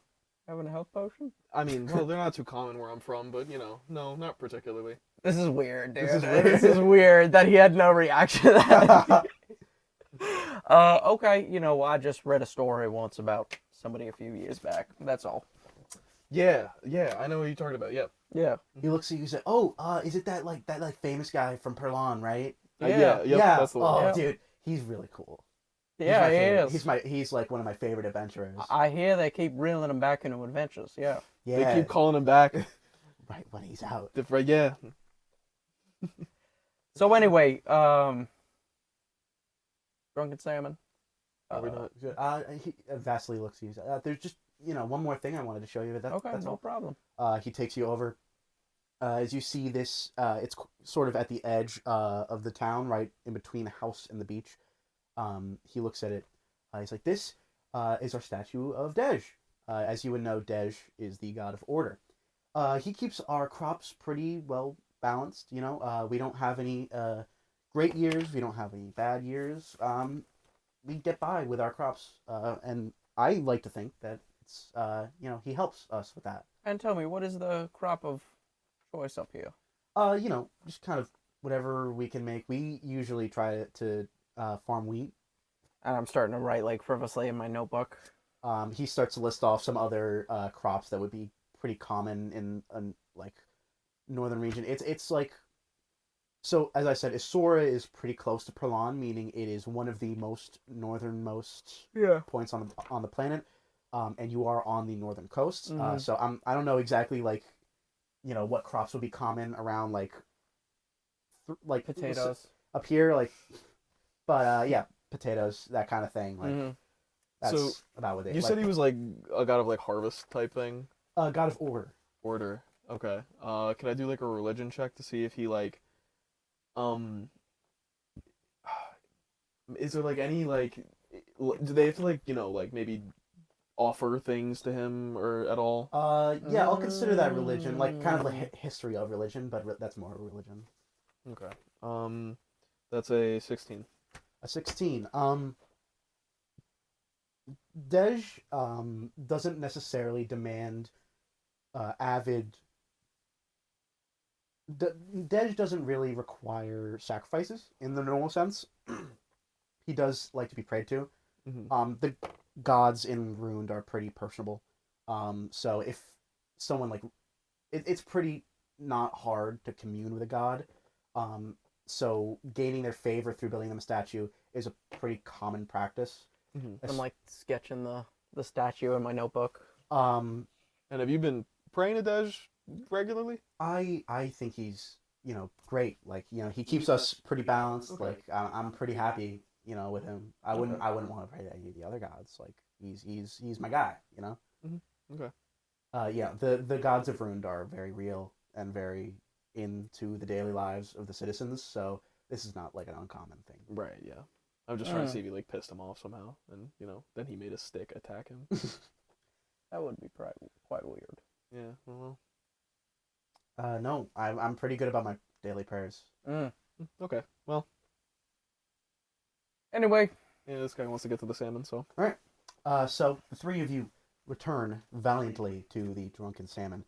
having a health potion? I mean, well, they're not too common where I'm from, but, no, not particularly. This is weird, dude. This is weird. This is weird that he had no reaction to that. Okay, I just read a story once about somebody a few years back. That's all. Yeah, I know what you're talking about, yep. Yeah. He looks at you and says, "Oh, is it that famous guy from Perlon, right?" Yep, yeah. that's the one. Oh, Yeah. dude, he's really cool. Yeah, he He's is. He's like one of my favorite adventurers. I hear they keep reeling him back into adventures. Yeah. Yeah, They keep calling him back. right when he's out. Right, yeah. So anyway, Drunken Salmon. Are we not? He Vasily looks at you. There's just one more thing I wanted to show you. But Okay, that's no all. problem. He takes you over. As you see this, it's sort of at the edge of the town, right in between the house and the beach. He looks at it. He's like, "This is our statue of Dej. As you would know, Dej is the god of order. He keeps our crops pretty well balanced. We don't have any great years. We don't have any bad years. We get by with our crops. And I like to think that it's he helps us with that. And tell me, what is the crop of choice up here? Just kind of whatever we can make. We usually try to farm wheat." And I'm starting to write like frivolously in my notebook. He starts to list off some other crops that would be pretty common in like northern region. It's like, so as I said, Isora is pretty close to Perlon, meaning it is one of the most northernmost points on the planet, and you are on the northern coast. Mhm. So I don't know exactly like what crops would be common around like Potatoes. up here, like, but yeah, potatoes, that kind of thing. Like Mhm. that's So, about what they. You said he was like a god of like harvest type thing? god of order. Order. Okay. Can I do like a religion check to see if he like, is there like any like, do they have to like like maybe offer things to him or at all? Yeah, I'll consider that religion, like kind of like history of religion, but that's more religion. Okay. That's a 16. A 16. Dej doesn't necessarily demand avid. Dej doesn't really require sacrifices in the normal sense. He does like to be prayed to. Mm-hmm. The gods in Ruined are pretty personable. So if someone like it's pretty not hard to commune with a god. So gaining their favor through building them a statue is a pretty common practice. Mm-hmm. I'm like sketching the the statue in my notebook. Um, And have you been praying to Dej regularly? I think he's great. Like he keeps us pretty balanced. Okay. Like I'm pretty happy with him. I wouldn't Okay. I wouldn't want to pray to any of the other gods. Like he's my guy. Okay. Yeah, the gods of Rund are very real and very into the daily lives of the citizens. So this is not like an uncommon thing. Right, yeah. I'm just trying to see if he like pissed him off somehow, and then he made a stick attack him. That would be quite weird. Yeah, well. No, I'm pretty good about my daily prayers. Okay, well. Anyway, Yeah, this guy wants to get to the salmon, so. All right. So the three of you return valiantly to the Drunken Salmon.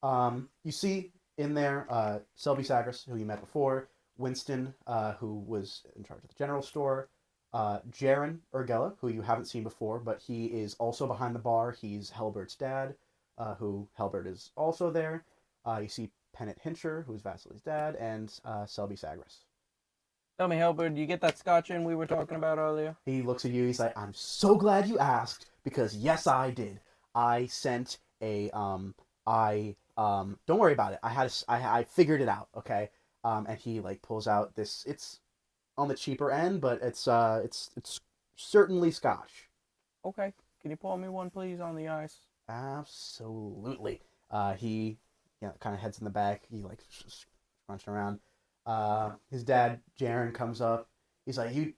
You see in there Selby Sagres, who you met before, Winston, who was in charge of the general store, Jaren Urgella, who you haven't seen before, but he is also behind the bar. He's Helbert's dad, who Helbert is also there. You see Pennant Hincher, who's Vasily's dad, and Selby Sagres. tell me, Helbert, do you get that scotch in we were talking about earlier? He looks at you. He's like, "I'm so glad you asked because yes, I did. I sent a don't worry about it. I figured it out. Okay. And he like pulls out this. It's on the cheaper end, but it's certainly scotch. Okay. Can you pour me one, please, on the ice? Absolutely. He kind of heads in the back. He like scrunching around. His dad Jaren comes up. He's like, you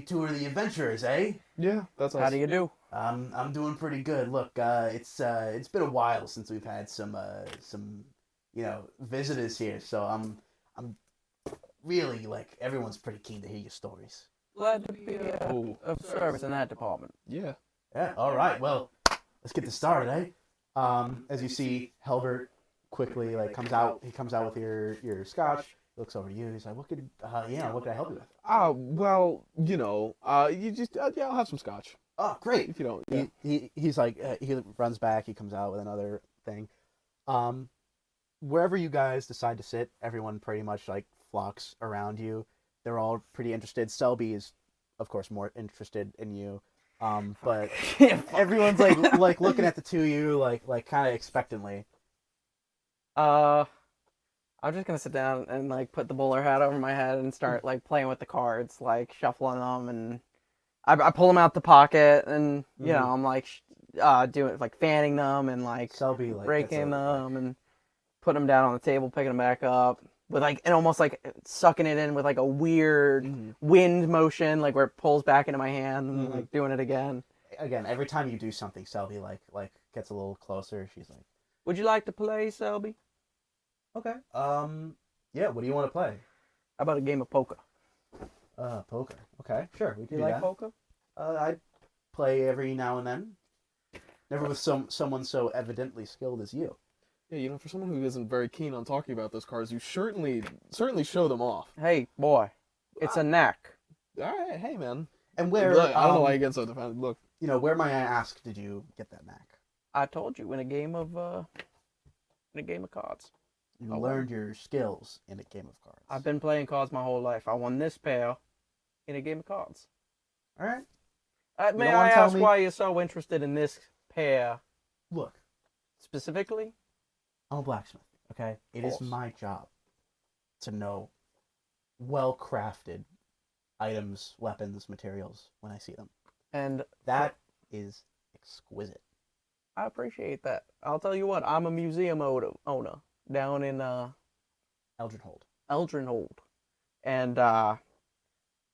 two are the adventurers, eh? Yeah, that's How do you do? I'm doing pretty good. Look, it's been a while since we've had some visitors here, so I'm really like everyone's pretty keen to hear your stories. Glad to be of service in that department. Yeah. Yeah. All right. Well, let's get this started, eh? As you see, Helbert quickly like comes out. He comes out with your scotch. Looks over to you. He's like, "What could what could I help you with?" Well, you just, yeah, I'll have some scotch. Oh, great. If you don't, yeah. He's like he runs back. He comes out with another thing. Wherever you guys decide to sit, everyone pretty much like flocks around you. They're all pretty interested. Selby is, of course, more interested in you. But everyone's like looking at the two of you like kind of expectantly. I'm just gonna sit down and like put the bowler hat over my head and start like playing with the cards, like shuffling them, and I pull them out the pocket, and I'm like doing like fanning them and like Selby like breaking them and putting them down on the table, picking them back up with like and almost like sucking it in with like a weird wind motion, like where it pulls back into my hand and like doing it again. Again, every time you do something, Selby like gets a little closer. She's like, "Would you like to play, Selby?" "Okay. Yeah. What do you want to play?" How about a game of poker? Poker. Okay, sure. We Do can you do like that. poker? I play every now and then. Never with someone so evidently skilled as you. Yeah, for someone who isn't very keen on talking about those cards, you certainly show them off. Hey, boy, it's a knack. All right, hey man. And where Look, I don't know why you get so defensive. Look, where may I ask did you get that knack? I told you in a game of cards. You learned your skills in a game of cards. I've been playing cards my whole life. I won this pair in a game of cards. All right. May don't I wanna tell ask me- why you're so interested in this pair Look, specifically? I'm a blacksmith. Okay, it is course. my job to know well-crafted items, weapons, materials when I see them. And That is exquisite. I appreciate that. I'll tell you what, I'm a museum owner down in Eldrenhold. Eldrenhold. And I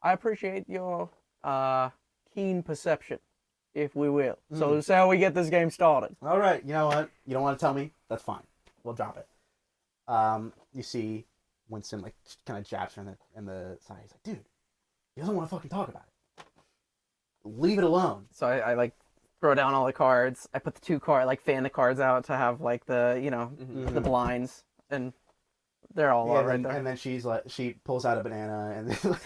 appreciate your keen perception, if we will. So this is how we get this game started. All right, you know what? You don't want to tell me? That's fine. We'll drop it. You see Winston like kind of jabs her in the side. He's like, "Dude, he doesn't want to fucking talk about it. Leave it alone." So I like throw down all the cards. I put the two like fan the cards out to have like the the blinds, and they're all Yeah, right there. and then she pulls out a banana and then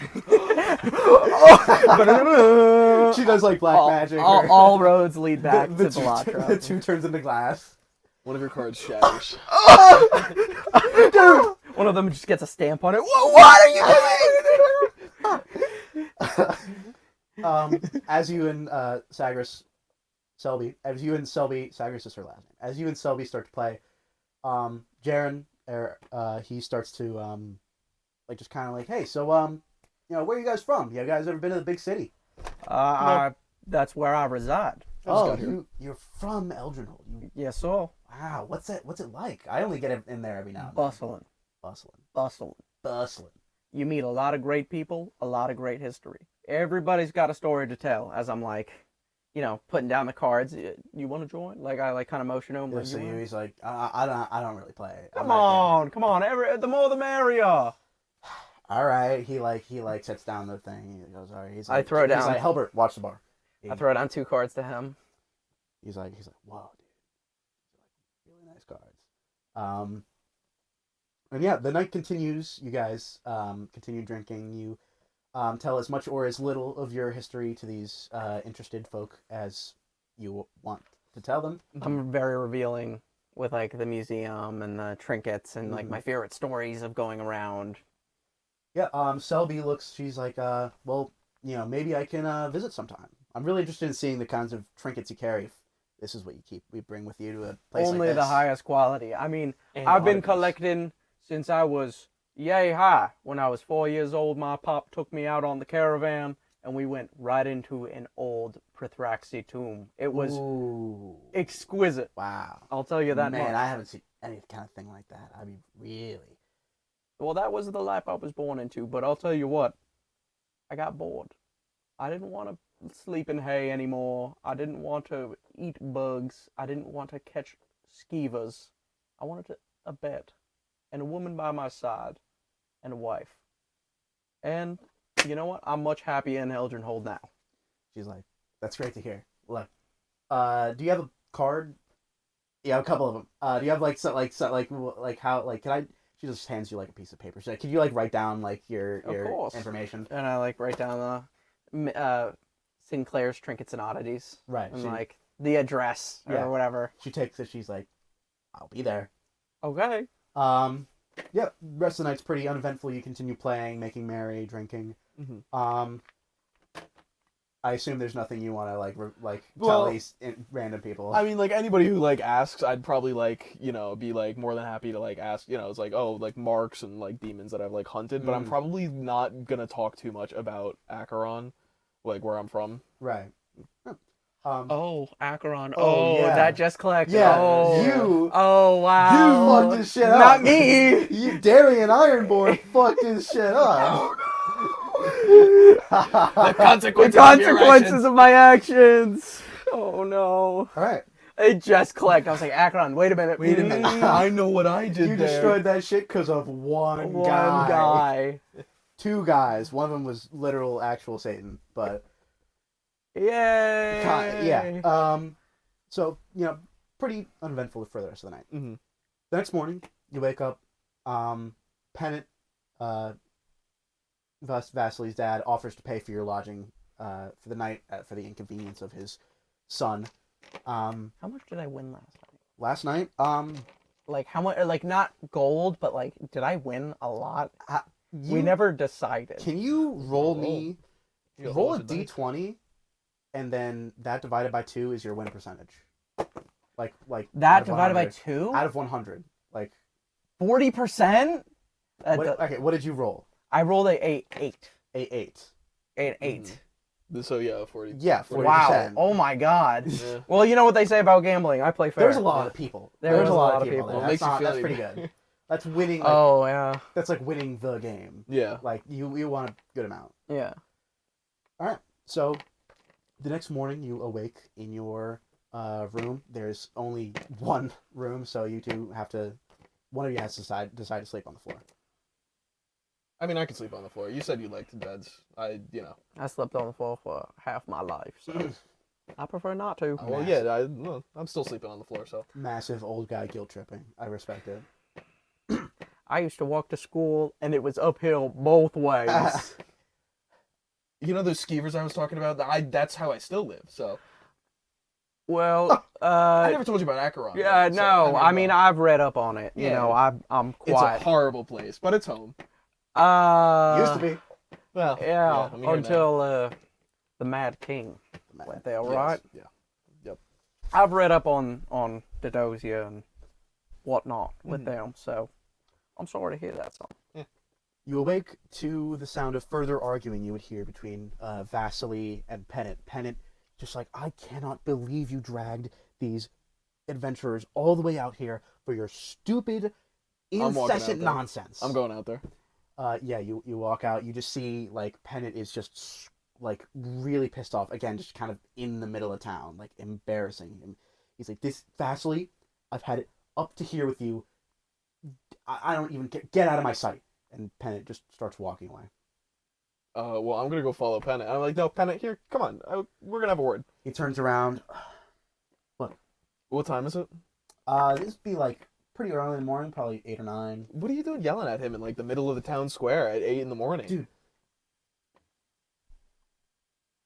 she does like black magic. All roads lead back to the Belatra. two turns into glass. one of your cards shatters. Dude, one of them just gets a stamp on it. What are you doing? As you and Sagres Selby, as you and Selby, Sagres is her last name. As you and Selby start to play, Jaren, he starts to like just kind of like, hey, so where are you guys from? You guys ever been to the big city? That's where I reside. You're from Eldrenhold. Yes, sir. Wow, what's it like? I only get in there every now and then. Bustling. You meet a lot of great people, a lot of great history. Everybody's got a story to tell. As I'm like, putting down the cards. You want to join? Like I like kind of motion him. Like, he's like, I don't really play. Come on. The more the merrier. All right. He sets down the thing. He goes, all right. I throw down. He's like, Helbert, watch the bar. I throw down 2 cards to him. He's like, whoa, dude. Really nice cards. And yeah, the night continues. You guys continue drinking. You tell as much or as little of your history to these interested folk as you want to tell them. I'm very revealing with like the museum and the trinkets and like my favorite stories of going around. Yeah, Selby she's like, well, maybe I can visit sometime. I'm really interested in seeing the kinds of trinkets you carry. If this is what we bring with you to a place Only like this. the highest quality. I mean, And I've been oddities. collecting since I was yay high. When I was 4 years old, my pop took me out on the caravan and we went right into an old Prithraxi tomb. It was exquisite. Wow. I'll tell you that much. Man, I haven't seen any kind of thing like that. I mean, really. Well, that was the life I was born into, but I'll tell you what. I got bored. I didn't want to sleep in hay anymore. I didn't want to eat bugs. I didn't want to catch skeevers. I wanted a bed and a woman by my side and a wife. And you know what? I'm much happier in Eldrenhold now. She's like, that's great to hear. Look, do you have a card? Yeah, a couple of them. Do you have can I? She just hands you like a piece of paper. She's like, could you like write down like your information? And I like write down the Sinclair's Trinkets and Oddities. Right. And like the address or whatever. She takes it. She's like, I'll be there. Okay. Yeah. Rest of the night's pretty uneventful. You continue playing, making merry, drinking. Mm-hmm. I assume there's nothing you want to tell these random people. I mean, like anybody who like asks, I'd probably be like more than happy to like ask. It's like, oh, like marks and like demons that I've like hunted, but I'm probably not gonna talk too much about Acheron, like where I'm from. Right. Acheron. Yeah. That just collected. Yeah. Oh, oh wow. You fucked this shit up. Not me. You Darian Ironborn fucked this shit up. The consequences of my actions. Oh no. All right. It just clicked. I was like, Acheron, wait a minute. I know what I did. You there. destroyed that shit because of one guy. 2 guys. One of them was literal, actual Satan, but Yay. yeah. So pretty uneventful for the rest of the night. Mm-hmm. The next morning, you wake up. Pennant, Vasily's dad, offers to pay for your lodging for the night for the inconvenience of his son. How much did I win last night? Last night, like how much? Like not gold, but like did I win a lot? We you never decided. Can you roll me? You Roll a got lots of d20, and then that divided by 2 is your win percentage. Like that divided by 2 out of 100. Like 40%. Okay, what did you roll? I rolled a 8. 8. 8. So yeah, 40. Yeah, 40%. Wow. Oh my god. Yeah. Well, you know what they say about gambling. I play fair. There's a lot of people. There's a lot of people. There. Well, it That's makes you feel that's like- pretty good. That's winning. Oh yeah. That's like winning the game. Yeah. Like you want a good amount. Yeah. All right. So the next morning you awake in your room. There's only one room, so you two have to. One of you has to decide to sleep on the floor. I mean, I can sleep on the floor. You said you liked beds. I slept on the floor for half my life, so I prefer not to. Well, yeah, I'm still sleeping on the floor, so. Massive old guy guilt tripping. I respect it. I used to walk to school, and it was uphill both ways. You know those skeevers I was talking about? That's how I still live, so. Well, I never told you about Acheron. Yeah, right? no. So, I mean, I've read up on it. You Yeah. know, I'm it's quite. a horrible place, but it's home. Used to be. Well, Yeah, I'm here now. until the Mad King went there, Yes, right? Yeah. Yep. I've read up on Thaldasir and whatnot with them, so I'm sorry to hear that song. You awake to the sound of further arguing you would hear between Vasily and Pennant. Pennant just like, I cannot believe you dragged these adventurers all the way out here for your stupid, incessant nonsense. I'm going out there. Yeah, you walk out. You just see, like, Pennant is just, like, really pissed off. Again, just kind of in the middle of town, like, embarrassing him. He's like, this, Vasily, I've had it up to here with you. I don't even get out of my sight. And Pennant just starts walking away. Well, I'm gonna go follow Pennant. I'm like, no, Pennant, here, come on, we're gonna have a word. He turns around. Look. What time is it? This would be like pretty early in the morning, probably 8 or 9. What are you doing yelling at him in like the middle of the town square at 8 in the morning? Dude.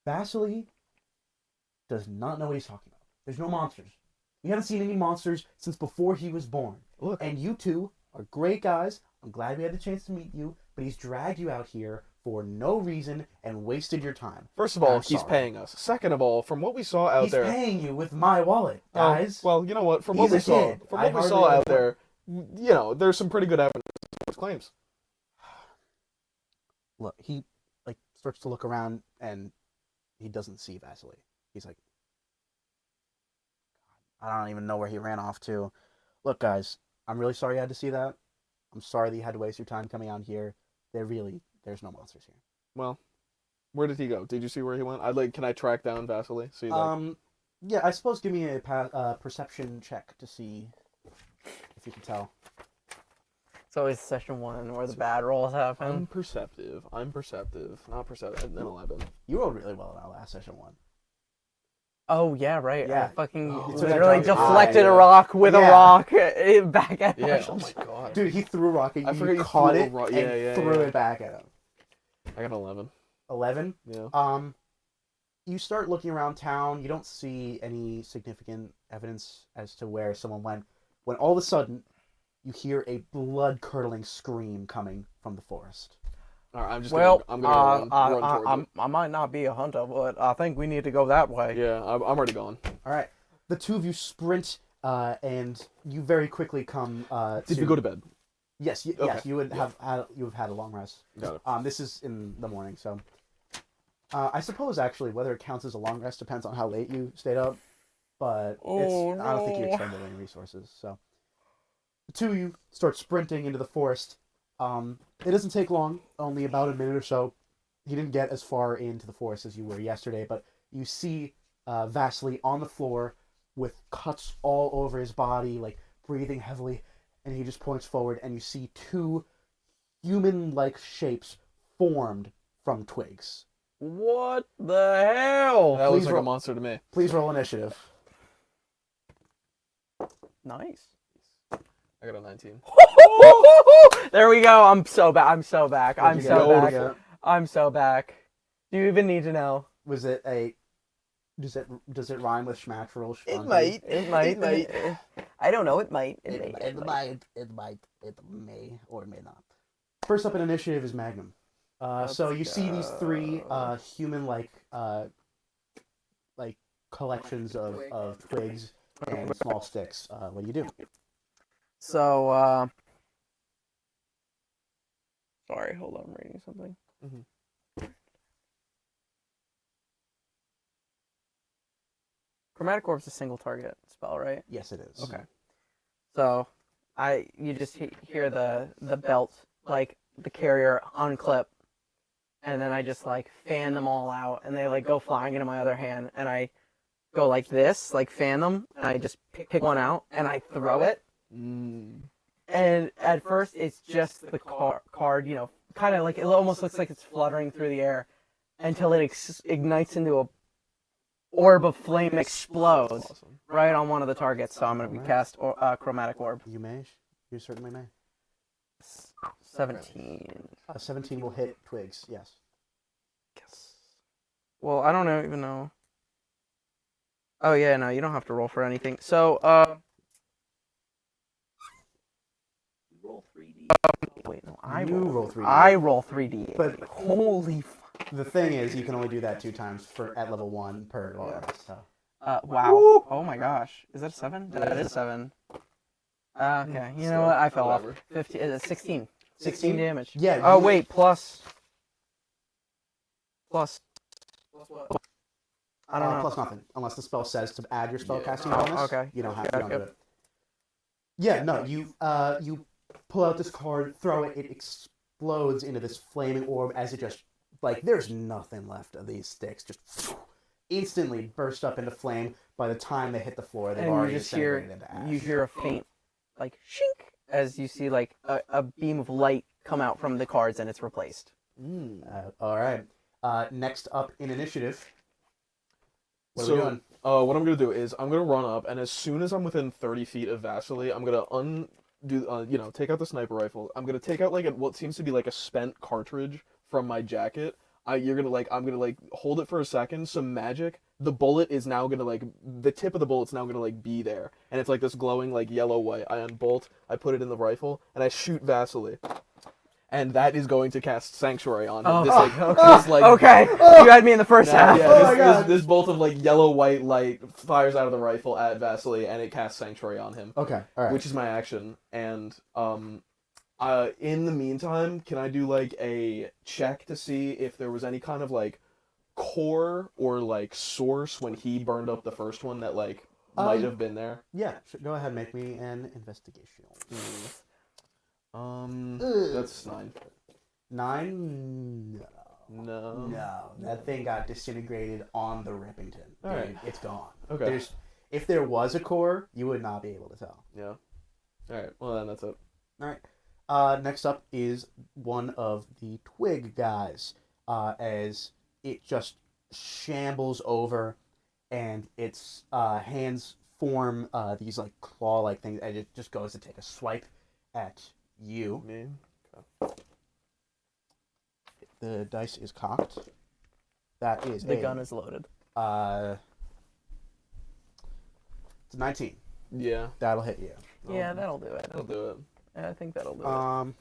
Vasily does not know what he's talking about. There's no monsters. We haven't seen any monsters since before he was born. Look. And you two are great guys. I'm glad we had the chance to meet you, but he's dragged you out here for no reason and wasted your time. First of all, I'm he's sorry. paying us. Second of all, from what we saw out there, He's paying you with my wallet, guys. well, you know what? From He's what we a saw, kid. from I what we hardly saw know out there, you know, there's some pretty good evidence for his claims. Look, he like starts to look around and he doesn't see Vasily. He's like, I don't even know where he ran off to. Look, guys, I'm really sorry you had to see that. I'm sorry that you had to waste your time coming out here. There's no monsters here. Well, where did he go? Did you see where he went? Can I track down Vasily? See, like... Yeah, I suppose give me a perception check to see if you can tell. It's always session 1 where the bad rolls happen. I'm perceptive. Not perceptive. An 11. You rolled really well in our last session 1. Oh, yeah, right. Yeah. I fucking It's literally like- deflected yeah. a rock with a Yeah. rock back at Yeah. him. Oh my god. Dude, he threw a rock at you. I forgot you caught threw a it rock. and Yeah, threw yeah. it back at him. I got an 11. 11. Yeah. You start looking around town. You don't see any significant evidence as to where someone went. When all of a sudden, you hear a blood-curdling scream coming from the forest. All right, I'm just Well, gonna run towards it. I might not be a hunter, but I think we need to go that way. Yeah, I'm already gone. All right, the two of you sprint, and you very quickly come. Did we go to bed? Yes, yes. Okay. You would have had a long rest. Got it. This is in the morning, so. I suppose actually whether it counts as a long rest depends on how late you stayed up, but I don't think you expended any resources. So the two of you start sprinting into the forest. It doesn't take long, only about a minute or so. You didn't get as far into the forest as you were yesterday, but you see Vasily on the floor with cuts all over his body, like breathing heavily, and he just points forward, and you see two human-like shapes formed from twigs. What the hell? That looks Please like a roll- monster to me. Please roll initiative. Nice. I got a 19. There we go. I'm so back. I'm so back. I'm What'd you so get? back. I'm so back. Do you even need to know? Was it a? Does it rhyme with schmatterel? It might. I don't know. It might. It may or may not. First up in initiative is Magnum. So you see these three human-like collections of twigs and small sticks. What do you do? So, sorry, hold on, I'm reading something. Chromatic Orb's a single target spell, right? Yes, it is. Okay. So, you just hear the belt, like, the carrier unclip, and then I just, like, fan them all out, and they, like, go flying into my other hand, and I go like this, like, fan them, and I just pick one out, and I throw it. And at first, it's just the card, you know, kind of like, it almost looks like it's fluttering through the air until it ignites into a orb of flame, explodes Awesome. right on one of the targets. So I'm going to be cast Chromatic Orb. You may. You certainly may. 17. 17 will hit twigs. Yes. Yes. Well, I don't even know. Oh yeah, no, you don't have to roll for anything. So, roll 3D. Wait, no, I roll 3D. I roll 3D. But holy. the thing is, you can only do that 2 times at level 1 per long rest. So. Wow. Woo! Oh my gosh. Is that a 7? That is 7. Okay. You know what? I fell off. Whatever. 15. 16. 16 16? damage. Yeah. Oh you- wait. Plus. Plus what? I don't know. Plus nothing, unless the spell says to add your spellcasting Oh, bonus. okay. You don't have Okay, to do okay. it. Yeah, no, you pull out this card, throw it, it explodes into this flaming orb as it just, like, there's nothing left of these sticks. Just instantly burst up into flame. By the time they hit the floor, they've And already you just hear disintegrated into ash. you hear a faint like shink as you see like a beam of light come out from the cards and it's replaced. All right. Next up in initiative. What are So, we doing? what I'm gonna do is I'm gonna run up, and as soon as I'm within 30 feet of Vasily, I'm gonna take out the sniper rifle. I'm gonna take out like what seems to be like a spent cartridge from my jacket. I'm gonna hold it for a second. Some magic. The bullet is now gonna the tip of the bullet's now gonna be there, and it's like this glowing yellow white. I unbolt. I put it in the rifle, and I shoot Vasily. And that is going to cast Sanctuary on him. Okay. You had me in the first half. This bolt of yellow white light fires out of the rifle at Vasily, and it casts Sanctuary on him. Okay, all right. Which is my action. And in the meantime, can I do a check to see if there was any kind of core or source when he burned up the first one that might have been there? Yeah, go ahead, make me an investigation. That's 9. 9? No. No, that thing got disintegrated on the Rippington. All right. Dude, it's gone. Okay. If there was a core, you would not be able to tell. Yeah. All right. Well, then that's it. All right. Next up is one of the twig guys, as it just shambles over, and its hands form these claw-like things, and it just goes to take a swipe at you. Me? Okay. The dice is cocked. That is The gun is loaded. It's a 19. Yeah. That'll hit you. Yeah, that'll do it. I'll do it. I think that'll do it.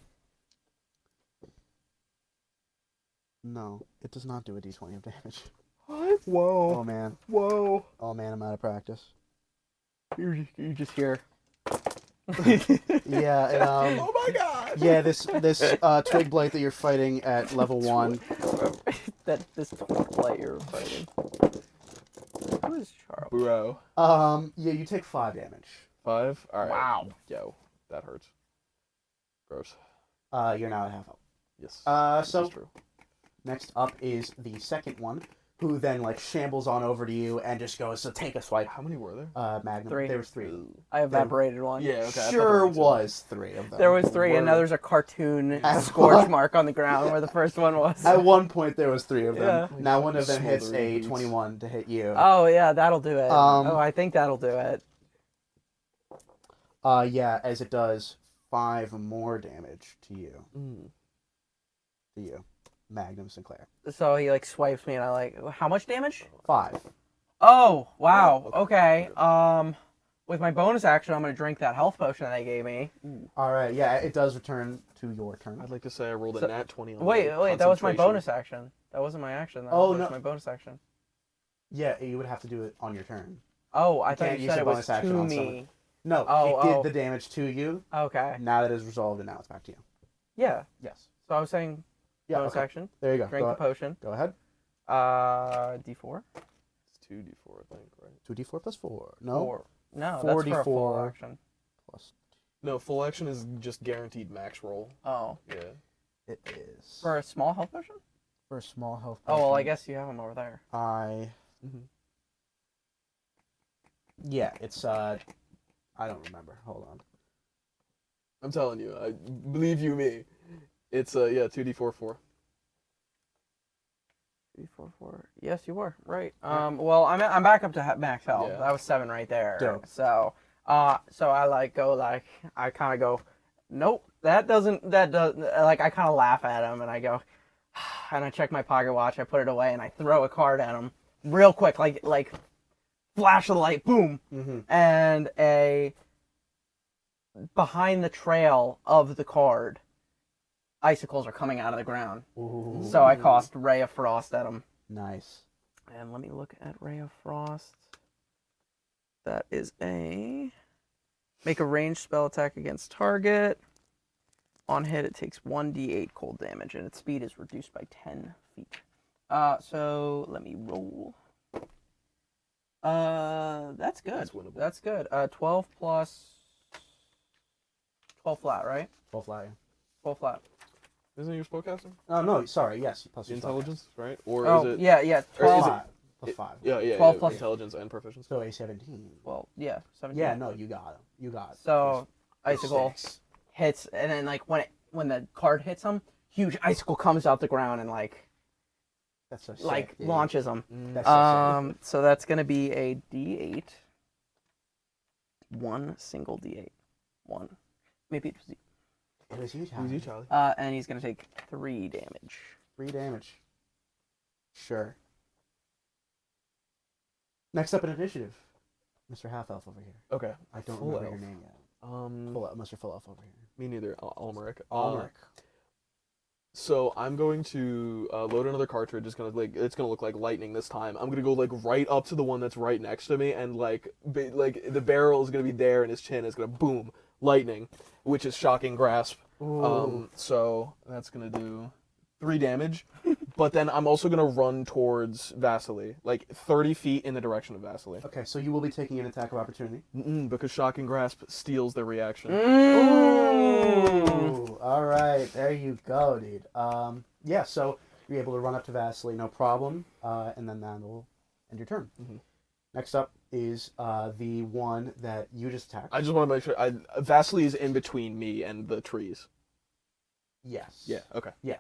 No, it does not do a d20 of damage. What? Whoa. Oh man. Whoa. Oh man, I'm out of practice. You just hear. Yeah, and, Oh my god. yeah, this twig blight that you're fighting at level 1. This light you're fighting. Who is Charles? Bro. Yeah, you take 5 damage. 5? Alright. Wow. Yo, that hurts. Gross. You're now at half health. Yes. So That's true. next up is the second one, who then shambles on over to you and just goes to take a swipe. How many were there? Magnum. 3. There was 3. I evaporated one. Yeah, okay. I thought Sure there were two. was 3 of them. There was 3, and now there's a cartoon scorch mark on the ground where the first one was. At one point, there was 3 of them. Yeah. Now one of them hits Smoldering a boots. 21 to hit you. Oh yeah, that'll do it. I think that'll do it. Yeah, as it does 5 more damage to you. To you, Magnum Sinclair. So he swipes me, and I how much damage? 5. Oh wow. Okay. With my bonus action, I'm gonna drink that health potion that they gave me. All right. Yeah, it does return to your turn. I'd like to say I rolled So- a nat 20 on Wait, my that was my concentration. bonus action. That wasn't my action. That Oh, was no. my bonus action. Yeah, you would have to do it on your turn. Oh, I You thought can't you use said a it was bonus action to on me. someone. No, Oh, it did oh. the damage to you. Okay. Now that it's resolved, and now it's back to you. Yeah. Yes. So I was saying Yeah. bonus Okay. action. There you go. Drink the potion. Go ahead. D4. It's 2d4, I think, right? 2d4 plus 4. No. 4. No, 4 that's for a full D4. action. Plus. No, full action is just guaranteed max roll. Oh. Yeah. It is. For a small health potion? For a small health. Oh, well, I potion, guess you have them over there. Yeah, it's I don't remember. Hold on. I'm telling you, I believe you me. It's 2d4 4. 3, 4, 4. Yes, you were right. Well, I'm back up to max health. Yeah. That was 7 right there. Dope. So, so I I kind of go, nope, that does. I kind of laugh at him and I go, and I check my pocket watch. I put it away and I throw a card at him real quick, like flash of the light, boom, and behind the trail of the card, icicles are coming out of the ground. Ooh. So I cast Ray of Frost at him. Nice. And let me look at Ray of Frost. That is a make a ranged spell attack against target. On hit, it takes 1d8 cold damage, and its speed is reduced by 10 feet. So let me roll. That's good. That's winnable. That's good. 12 plus 12 flat, right? 12 flat. 12 flat. Isn't it your spellcaster? Oh no, sorry. Yes, plus your Intelligence, right? Or Oh, is it? yeah. spell. 12. Five. Plus 5. Yeah. 12 plus- intelligence and proficiency. So a 17. Well, yeah, 17. Yeah, no, you got him. You got it. So Plus icicle 6. hits, and then like when the card hits him, huge icicle comes out the ground and That's so sick, like dude. launches him. That's so sick. So that's gonna be a D8. One single D8. One. Maybe it was It was you, Who's Tyler. you, Charlie? and he's gonna take 3 damage. 3 damage. Sure. Next up in initiative, Mr. Half Elf over here. Okay. I don't Full remember elf. your name yet. Mr. Full Elf over here. Me neither. Almeric. Almeric. So I'm going to load another cartridge. It's gonna look like lightning this time. I'm gonna go like right up to the one that's right next to me, and like the barrel is gonna be there, and his chin is gonna boom lightning, which is shocking grasp. So that's gonna do 3 damage. But then I'm also gonna run towards Vasily, like 30 feet in the direction of Vasily. Okay, so you will be taking an attack of opportunity. Because shocking grasp steals their reaction. Ooh, all right, there you go, dude. Yeah, so you're able to run up to Vasily, no problem, and then that'll end your turn. Mhm. Next up is the one that you just attacked. I just want to make sure. Vasily is in between me and the trees. Yes. Yeah. Okay. Okay.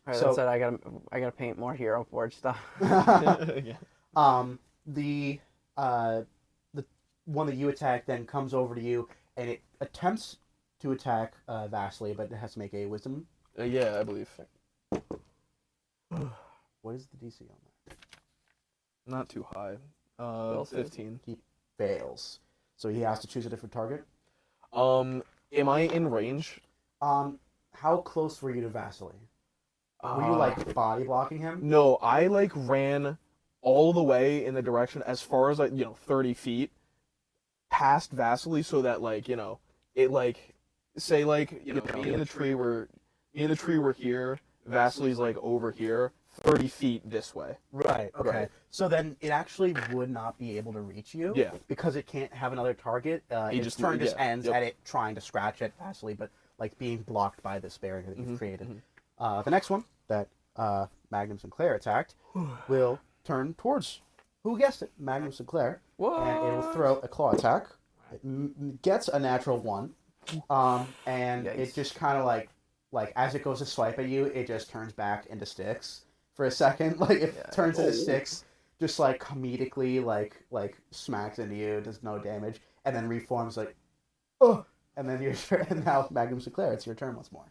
Alright, So that's it. I gotta paint more hero board stuff. Yeah. the one that you attack then comes over to you and it attempts to attack Vasily, but it has to make a wisdom. Yeah, I believe. What is the DC on that? Not too high. Well, 15. He fails, so he has to choose a different target. Am I in range? How close were you to Vasily? Were you like body blocking him? No, I like ran all the way in the direction as far as 30 feet past Vasily, so that it say me and the tree were here, Vasily's like over here, 30 feet this way. Right. Okay. Right. So then it actually would not be able to reach you. Yeah. Because it can't have another target. Its turn just ends at it trying to scratch at Vasily, but like being blocked by this barrier that you've created. The next one that Magnum Sinclair attacked will turn towards, who guessed it, Magnum Sinclair, and it will throw a claw attack. It gets a natural 1, and Yikes. it just kind of like as it goes to swipe at you, it just turns back into sticks for a second. Like it turns into sticks, just like comedically like smacks into you, does no damage, and then reforms like, oh, and then your turn. And now Magnum Sinclair, it's your turn once more.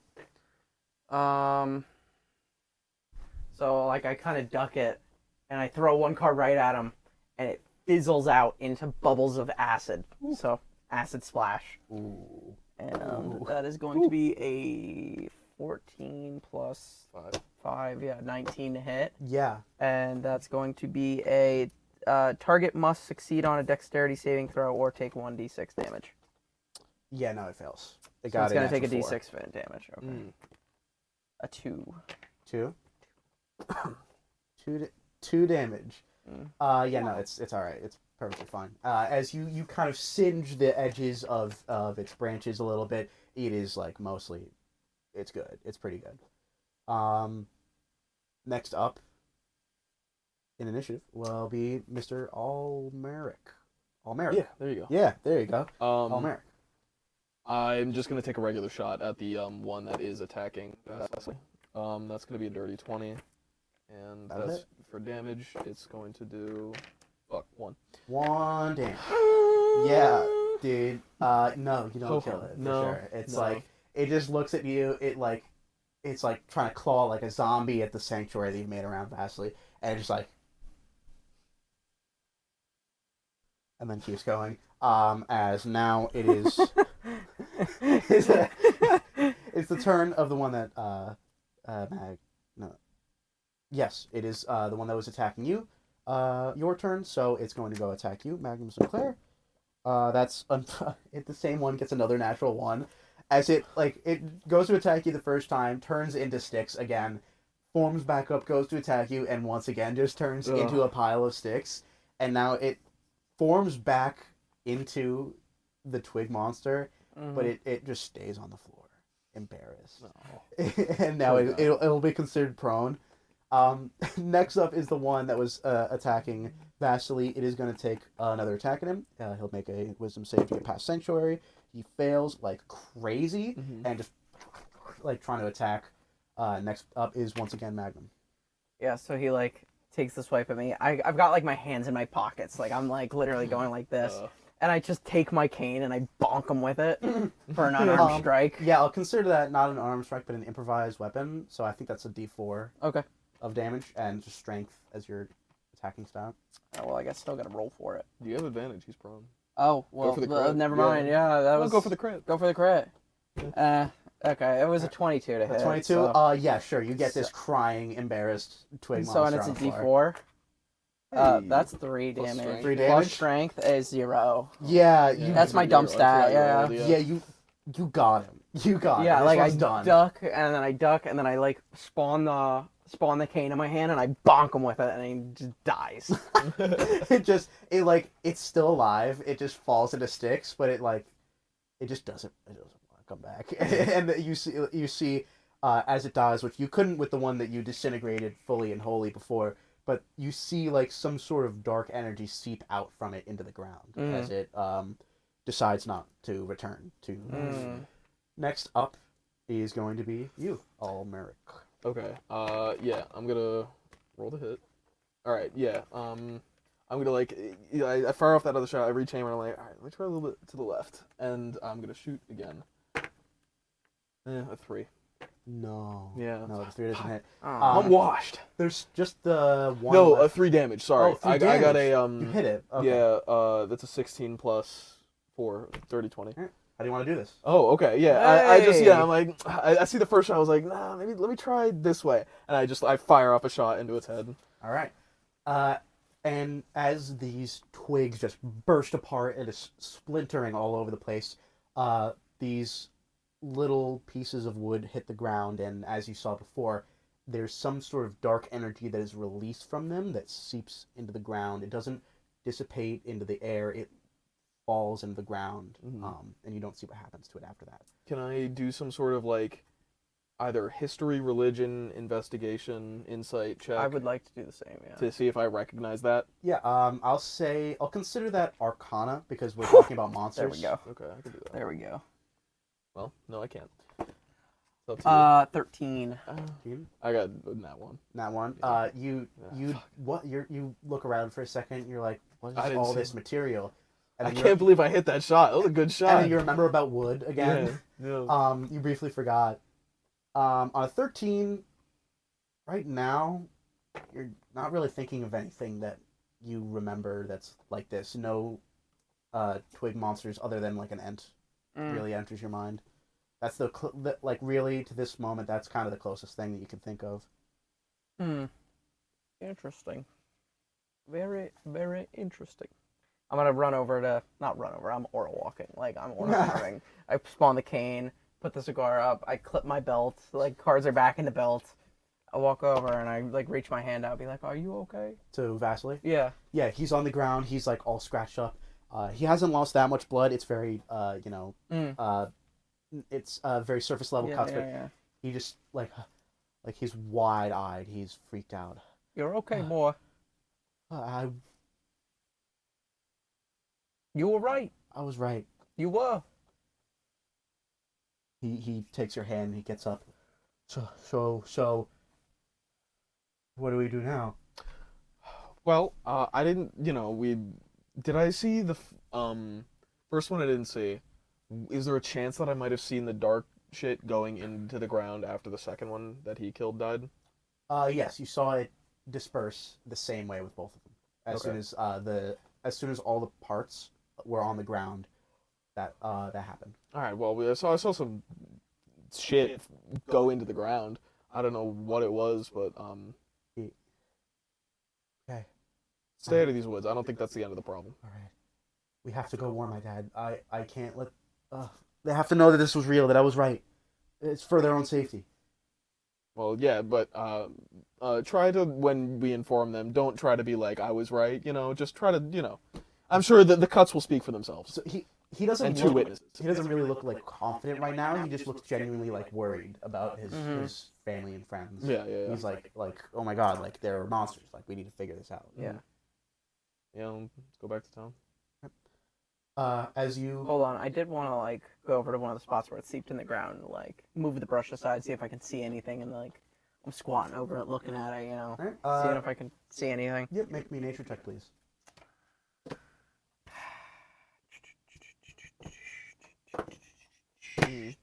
So like I kind of duck it, and I throw one card right at him, and it fizzles out into bubbles of acid. So acid splash. Ooh. And that is going to be a 14 plus 5, 19 to hit. Yeah. And that's going to be a target must succeed on a dexterity saving throw or take 1d6 damage. Yeah, no, it fails. It So got it's going to take a natural 4. d6 damage. Okay. A 2. 2. 2 damage. Yeah, no, it's all right. It's perfectly fine. As you kind of singe the edges of its branches a little bit, it is like mostly, it's good. It's pretty good. Next up in initiative will be Mr. Almeric. Almeric. Yeah, there you go. Yeah, there you go. Almeric. I'm just gonna take a regular shot at the one that is attacking Vasily. That's gonna be a dirty 20, and That'll that's hit. for damage. It's going to do 1. 1 damage. Yeah, dude. No, you don't Oh, kill it. For no, sure. It's no. like it just looks at you. It's like trying to claw like a zombie at the sanctuary that you've made around Vasily, and it's just like, and then keeps going. As now it is, it's the turn of the one that Yes, it is the one that was attacking you. your turn, so it's going to go attack you, Magnum Sinclair. The same one gets another natural one, as it goes to attack you the first time, turns into sticks again, forms back up, goes to attack you, and once again just turns into a pile of sticks, and now it forms back into the twig monster, but it just stays on the floor, embarrassed, and now it'll be considered prone. Next up is the one that was attacking Vasily. It is going to take another attack at him. He'll make a wisdom save to get past Sanctuary. He fails like crazy and just like trying to attack. Next up is once again Magnum. Yeah, so he like takes the swipe at me. I've got like my hands in my pockets, like I'm like literally going like this, and I just take my cane and I bonk him with it for an unarmed strike. Yeah, I'll consider that not an unarmed strike, but an improvised weapon. So I think that's a D4 Okay. of damage and just strength as your attacking stat. Oh, well, I guess still got to roll for it. You have advantage. He's prone. Oh, well, for the crit. never mind. Yeah, that was... Go for the crit. Go for the crit. Okay, it was a 22 to hit. 22? So... Yeah, sure. You get this crying, embarrassed twig monster. So, and it's a D4. Hey. That's 3 damage. strength. 3 Plus damage? strength is 0. Yeah, That's my dump stat, yeah. Yeah, you got him. You got Yeah, him. like I done. duck, and then I like spawn the cane in my hand, and I bonk him with it, and he just dies. It's still alive. It just falls into sticks, but it just doesn't want to come back. And you see as it dies, which you couldn't with the one that you disintegrated fully and wholly before, but you see like some sort of dark energy seep out from it into the ground as it decides not to return to. Next up is going to be you, Almeric. Okay. Yeah, I'm gonna roll the hit. All right. Yeah. I'm gonna I fire off that other shot. I reach aim and I'm like, all right, let me try a little bit to the left, and I'm gonna shoot again. A 3. No. Yeah. No, the 3 doesn't hit. I'm washed. There's just the one. No, left. 3 damage. Sorry, 3 I got a You hit it. Okay. Yeah. That's a 16 plus 4, 30, 20. How do you want to do this? Oh, okay, yeah. Hey. I'm like, I see the first shot. I was like, nah, maybe let me try this way, and I fire off a shot into its head. All right. And as these twigs just burst apart and is splintering all over the place, these little pieces of wood hit the ground, and as you saw before, there's some sort of dark energy that is released from them that seeps into the ground. It doesn't dissipate into the air. It falls into the ground, and you don't see what happens to it after that. Can I do some sort of like either history, religion, investigation, insight check? I would like to do the same, yeah. To see if I recognize that. Yeah, I'll consider that Arcana because we're talking about monsters. There we go. Okay, I can do that. There we go. Well, no, I can't. It's up to 13. you. I got that one. That one. You look around for a second. You're like, what I is didn't all see this material? And I then can't believe I hit that shot. That was a good shot. And then you remember about wood again. Yeah. You briefly forgot. On a 13, right now, you're not really thinking of anything that you remember that's like this. No twig monsters other than like an ent really enters your mind. That's really to this moment, that's kind of the closest thing that you can think of. Interesting. Very, very interesting. I'm gonna run over to, not run over, I'm aura walking, like I'm aura walking. I spawn the cane, put the cigar up, I clip my belt, like cards are back in the belt. I walk over and I like reach my hand out, be like, "Are you okay?" To Vasily? Yeah. Yeah, he's on the ground, he's like all scratched up. He hasn't lost that much blood, it's very, it's very surface level cuts, but he just, like he's wide-eyed, he's freaked out. You're okay, boy. You were right. I was right. You were. He takes your hand and he gets up. So, what do we do now? Well, I didn't, did I see the first one I didn't see? Is there a chance that I might have seen the dark shit going into the ground after the second one that he killed died? Yes, you saw it disperse the same way with both of them. As soon as all the parts were on the ground, that happened. All right. Well, I saw some shit go into the ground. I don't know what it was, but Okay. Stay out of these woods. I don't think that's the end of the problem. All right. We have to go warn my dad. I can't let. They have to know that this was real. That I was right. It's for their own safety. Well, yeah, but try to, when we inform them, don't try to be like, I was right, just try to, I'm sure that the cuts will speak for themselves. So he doesn't And look, two witnesses. He doesn't really look like confident right now. He just looks genuinely like worried about his family and friends. Yeah. He's like oh my god, like they're monsters. Like we need to figure this out. Yeah. Yeah, let's go back to town. As you Hold on, I did want to like go over to one of the spots where it's seeped in the ground and like move the brush aside, see if I can see anything, and like I'm squatting over it, looking at it, Alright, seeing if I can see anything. Yep, make me a nature check, please.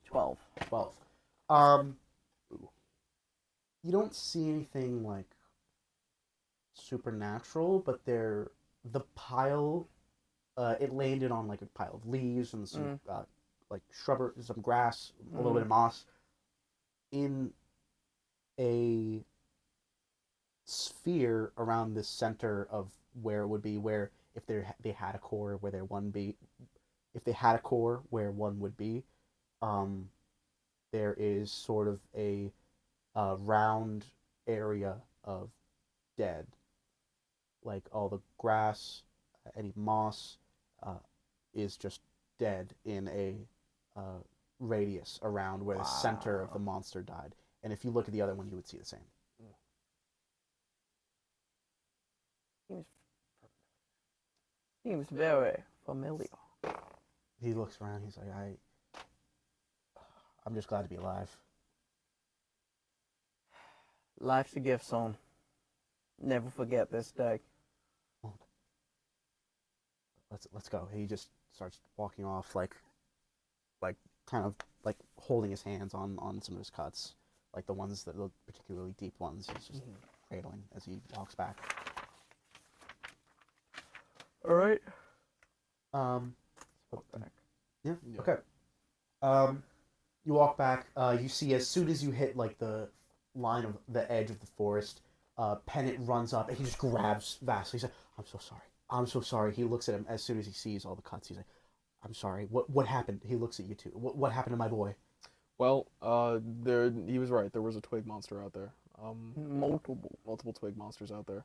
12. 12. You don't see anything like supernatural, but the pile. It landed on like a pile of leaves and some like shrubbery, some grass, a little bit of moss, in a sphere around the center of where it would be. Where if they had a core where if they had a core where one would be, there is sort of a round area of dead, like all the grass, any moss. Is just dead in a radius around where the center of the monster died. And if you look at the other one, you would see the same. Seems very familiar. He looks around. He's like, I'm just glad to be alive. Life's a gift, son. Never forget this day. Let's go. He just starts walking off, like kind of like holding his hands on some of his cuts, like the ones that look particularly deep ones. He's just cradling as he walks back. All right. Yeah. Okay. You walk back. You see as soon as you hit like the line of the edge of the forest, Pennant runs up and he just grabs Vasily. He's like, "I'm so sorry. I'm so sorry." He looks at him as soon as he sees all the cuts. He's like, "I'm sorry. What happened?" He looks at you two. What happened to my boy? Well, he was right. There was a twig monster out there. Multiple twig monsters out there.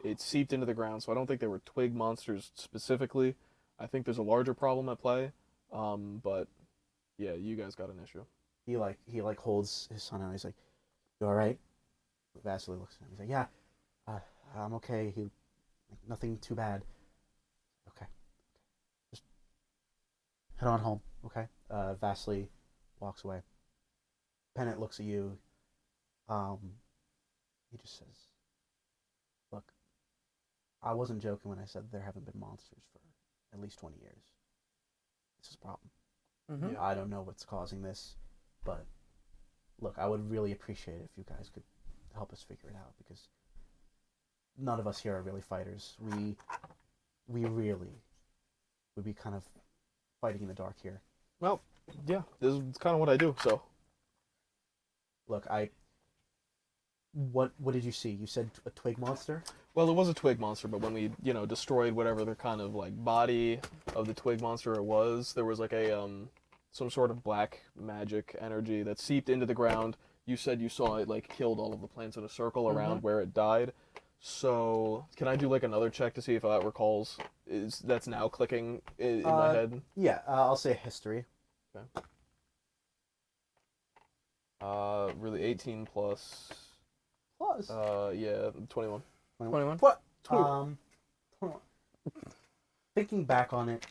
It seeped into the ground, so I don't think they were twig monsters specifically. I think there's a larger problem at play. But yeah, you guys got an issue. He holds his son out. He's like, "You all right?" Vasily looks at him. He's like, "Yeah, I'm okay. Nothing too bad." Okay. Just head on home, okay? Vasily walks away. Pennant looks at you. He just says, "Look, I wasn't joking when I said there haven't been monsters for at least 20 years. This is a problem. Mm-hmm. I don't know what's causing this, but look, I would really appreciate it if you guys could help us figure it out, because none of us here are really fighters. We really would be kind of fighting in the dark here." Well, yeah, this is kind of what I do. So, Look, what did you see? You said a twig monster? well, it was a twig monster, but when we destroyed whatever the kind of like body of the twig monster it was, there was like a some sort of black magic energy that seeped into the ground. You said you saw it like killed all of the plants in a circle around where it died. So, can I do like another check to see if that recalls? That's now clicking in my head? Yeah, I'll say history. Okay. Really 18 plus. Plus. Yeah, 21. 21. What? 21. Thinking back on it,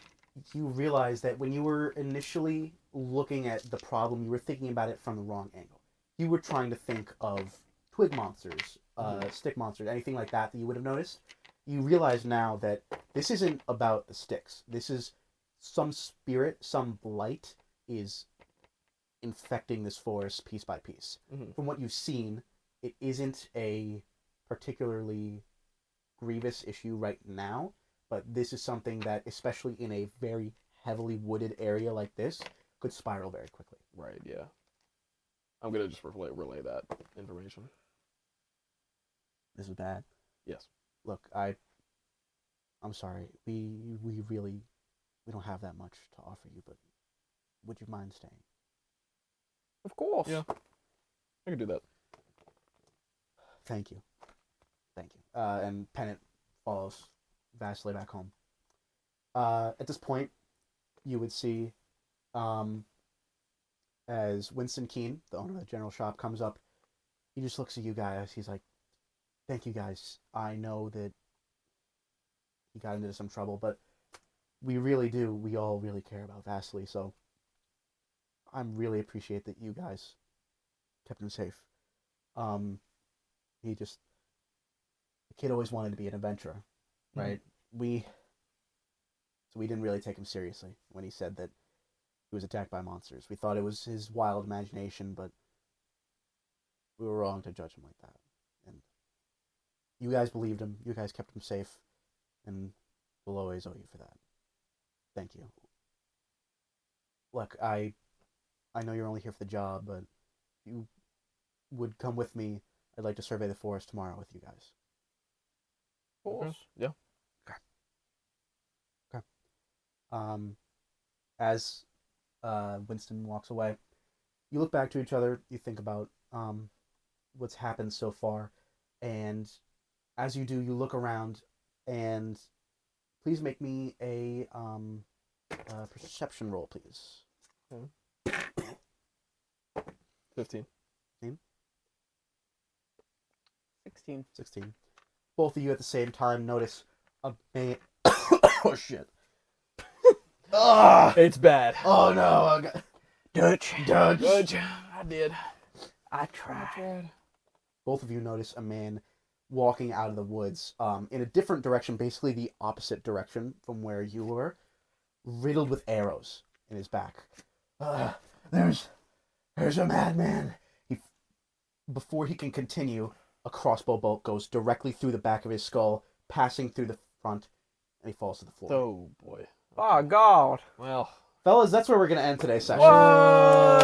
you realize that when you were initially looking at the problem, you were thinking about it from the wrong angle. You were trying to think of twig monsters, stick monsters, anything like that you would have noticed. You realize now that this isn't about the sticks. This is some spirit, some blight is infecting this forest piece by piece. From what you've seen, it isn't a particularly grievous issue right now, but this is something that, especially in a very heavily wooded area like this, could spiral very quickly. Right, yeah. I'm going to just relay that information. This is bad. Yes. look, I'm sorry. We really we don't have that much to offer you, but would you mind staying? Of course. Yeah. I can do that. Thank you. Thank you. And Pennant follows Vasily back home. At this point, you would see, as Winston Keene, the owner of the general shop, comes up, he just looks at you guys. He's like, thank you guys. I know that he got into some trouble, but we really do. We all really care about Vasily, so I really appreciate that you guys kept him safe. The kid always wanted to be an adventurer, right? We didn't really take him seriously when he said that he was attacked by monsters. We thought it was his wild imagination, but we were wrong to judge him like that. And you guys believed him. You guys kept him safe, and we'll always owe you for that. Thank you. Look, I know you're only here for the job, but if you would come with me, I'd like to survey the forest tomorrow with you guys. Of course. Yeah. As Winston walks away, you look back to each other, you think about what's happened so far, and as you do, you look around, and please make me a perception roll, please. 15. 16. Both of you at the same time notice a man. Oh shit. It's bad. Oh no. Dutch. Good. I did. I tried. Both of you notice a man walking out of the woods in a different direction, basically the opposite direction from where you were, riddled with arrows in his back. There's a madman. Before he can continue, a crossbow bolt goes directly through the back of his skull, passing through the front, and he falls to the floor. Oh boy. Oh God. Well. Fellas, that's where we're going to end today's session. What?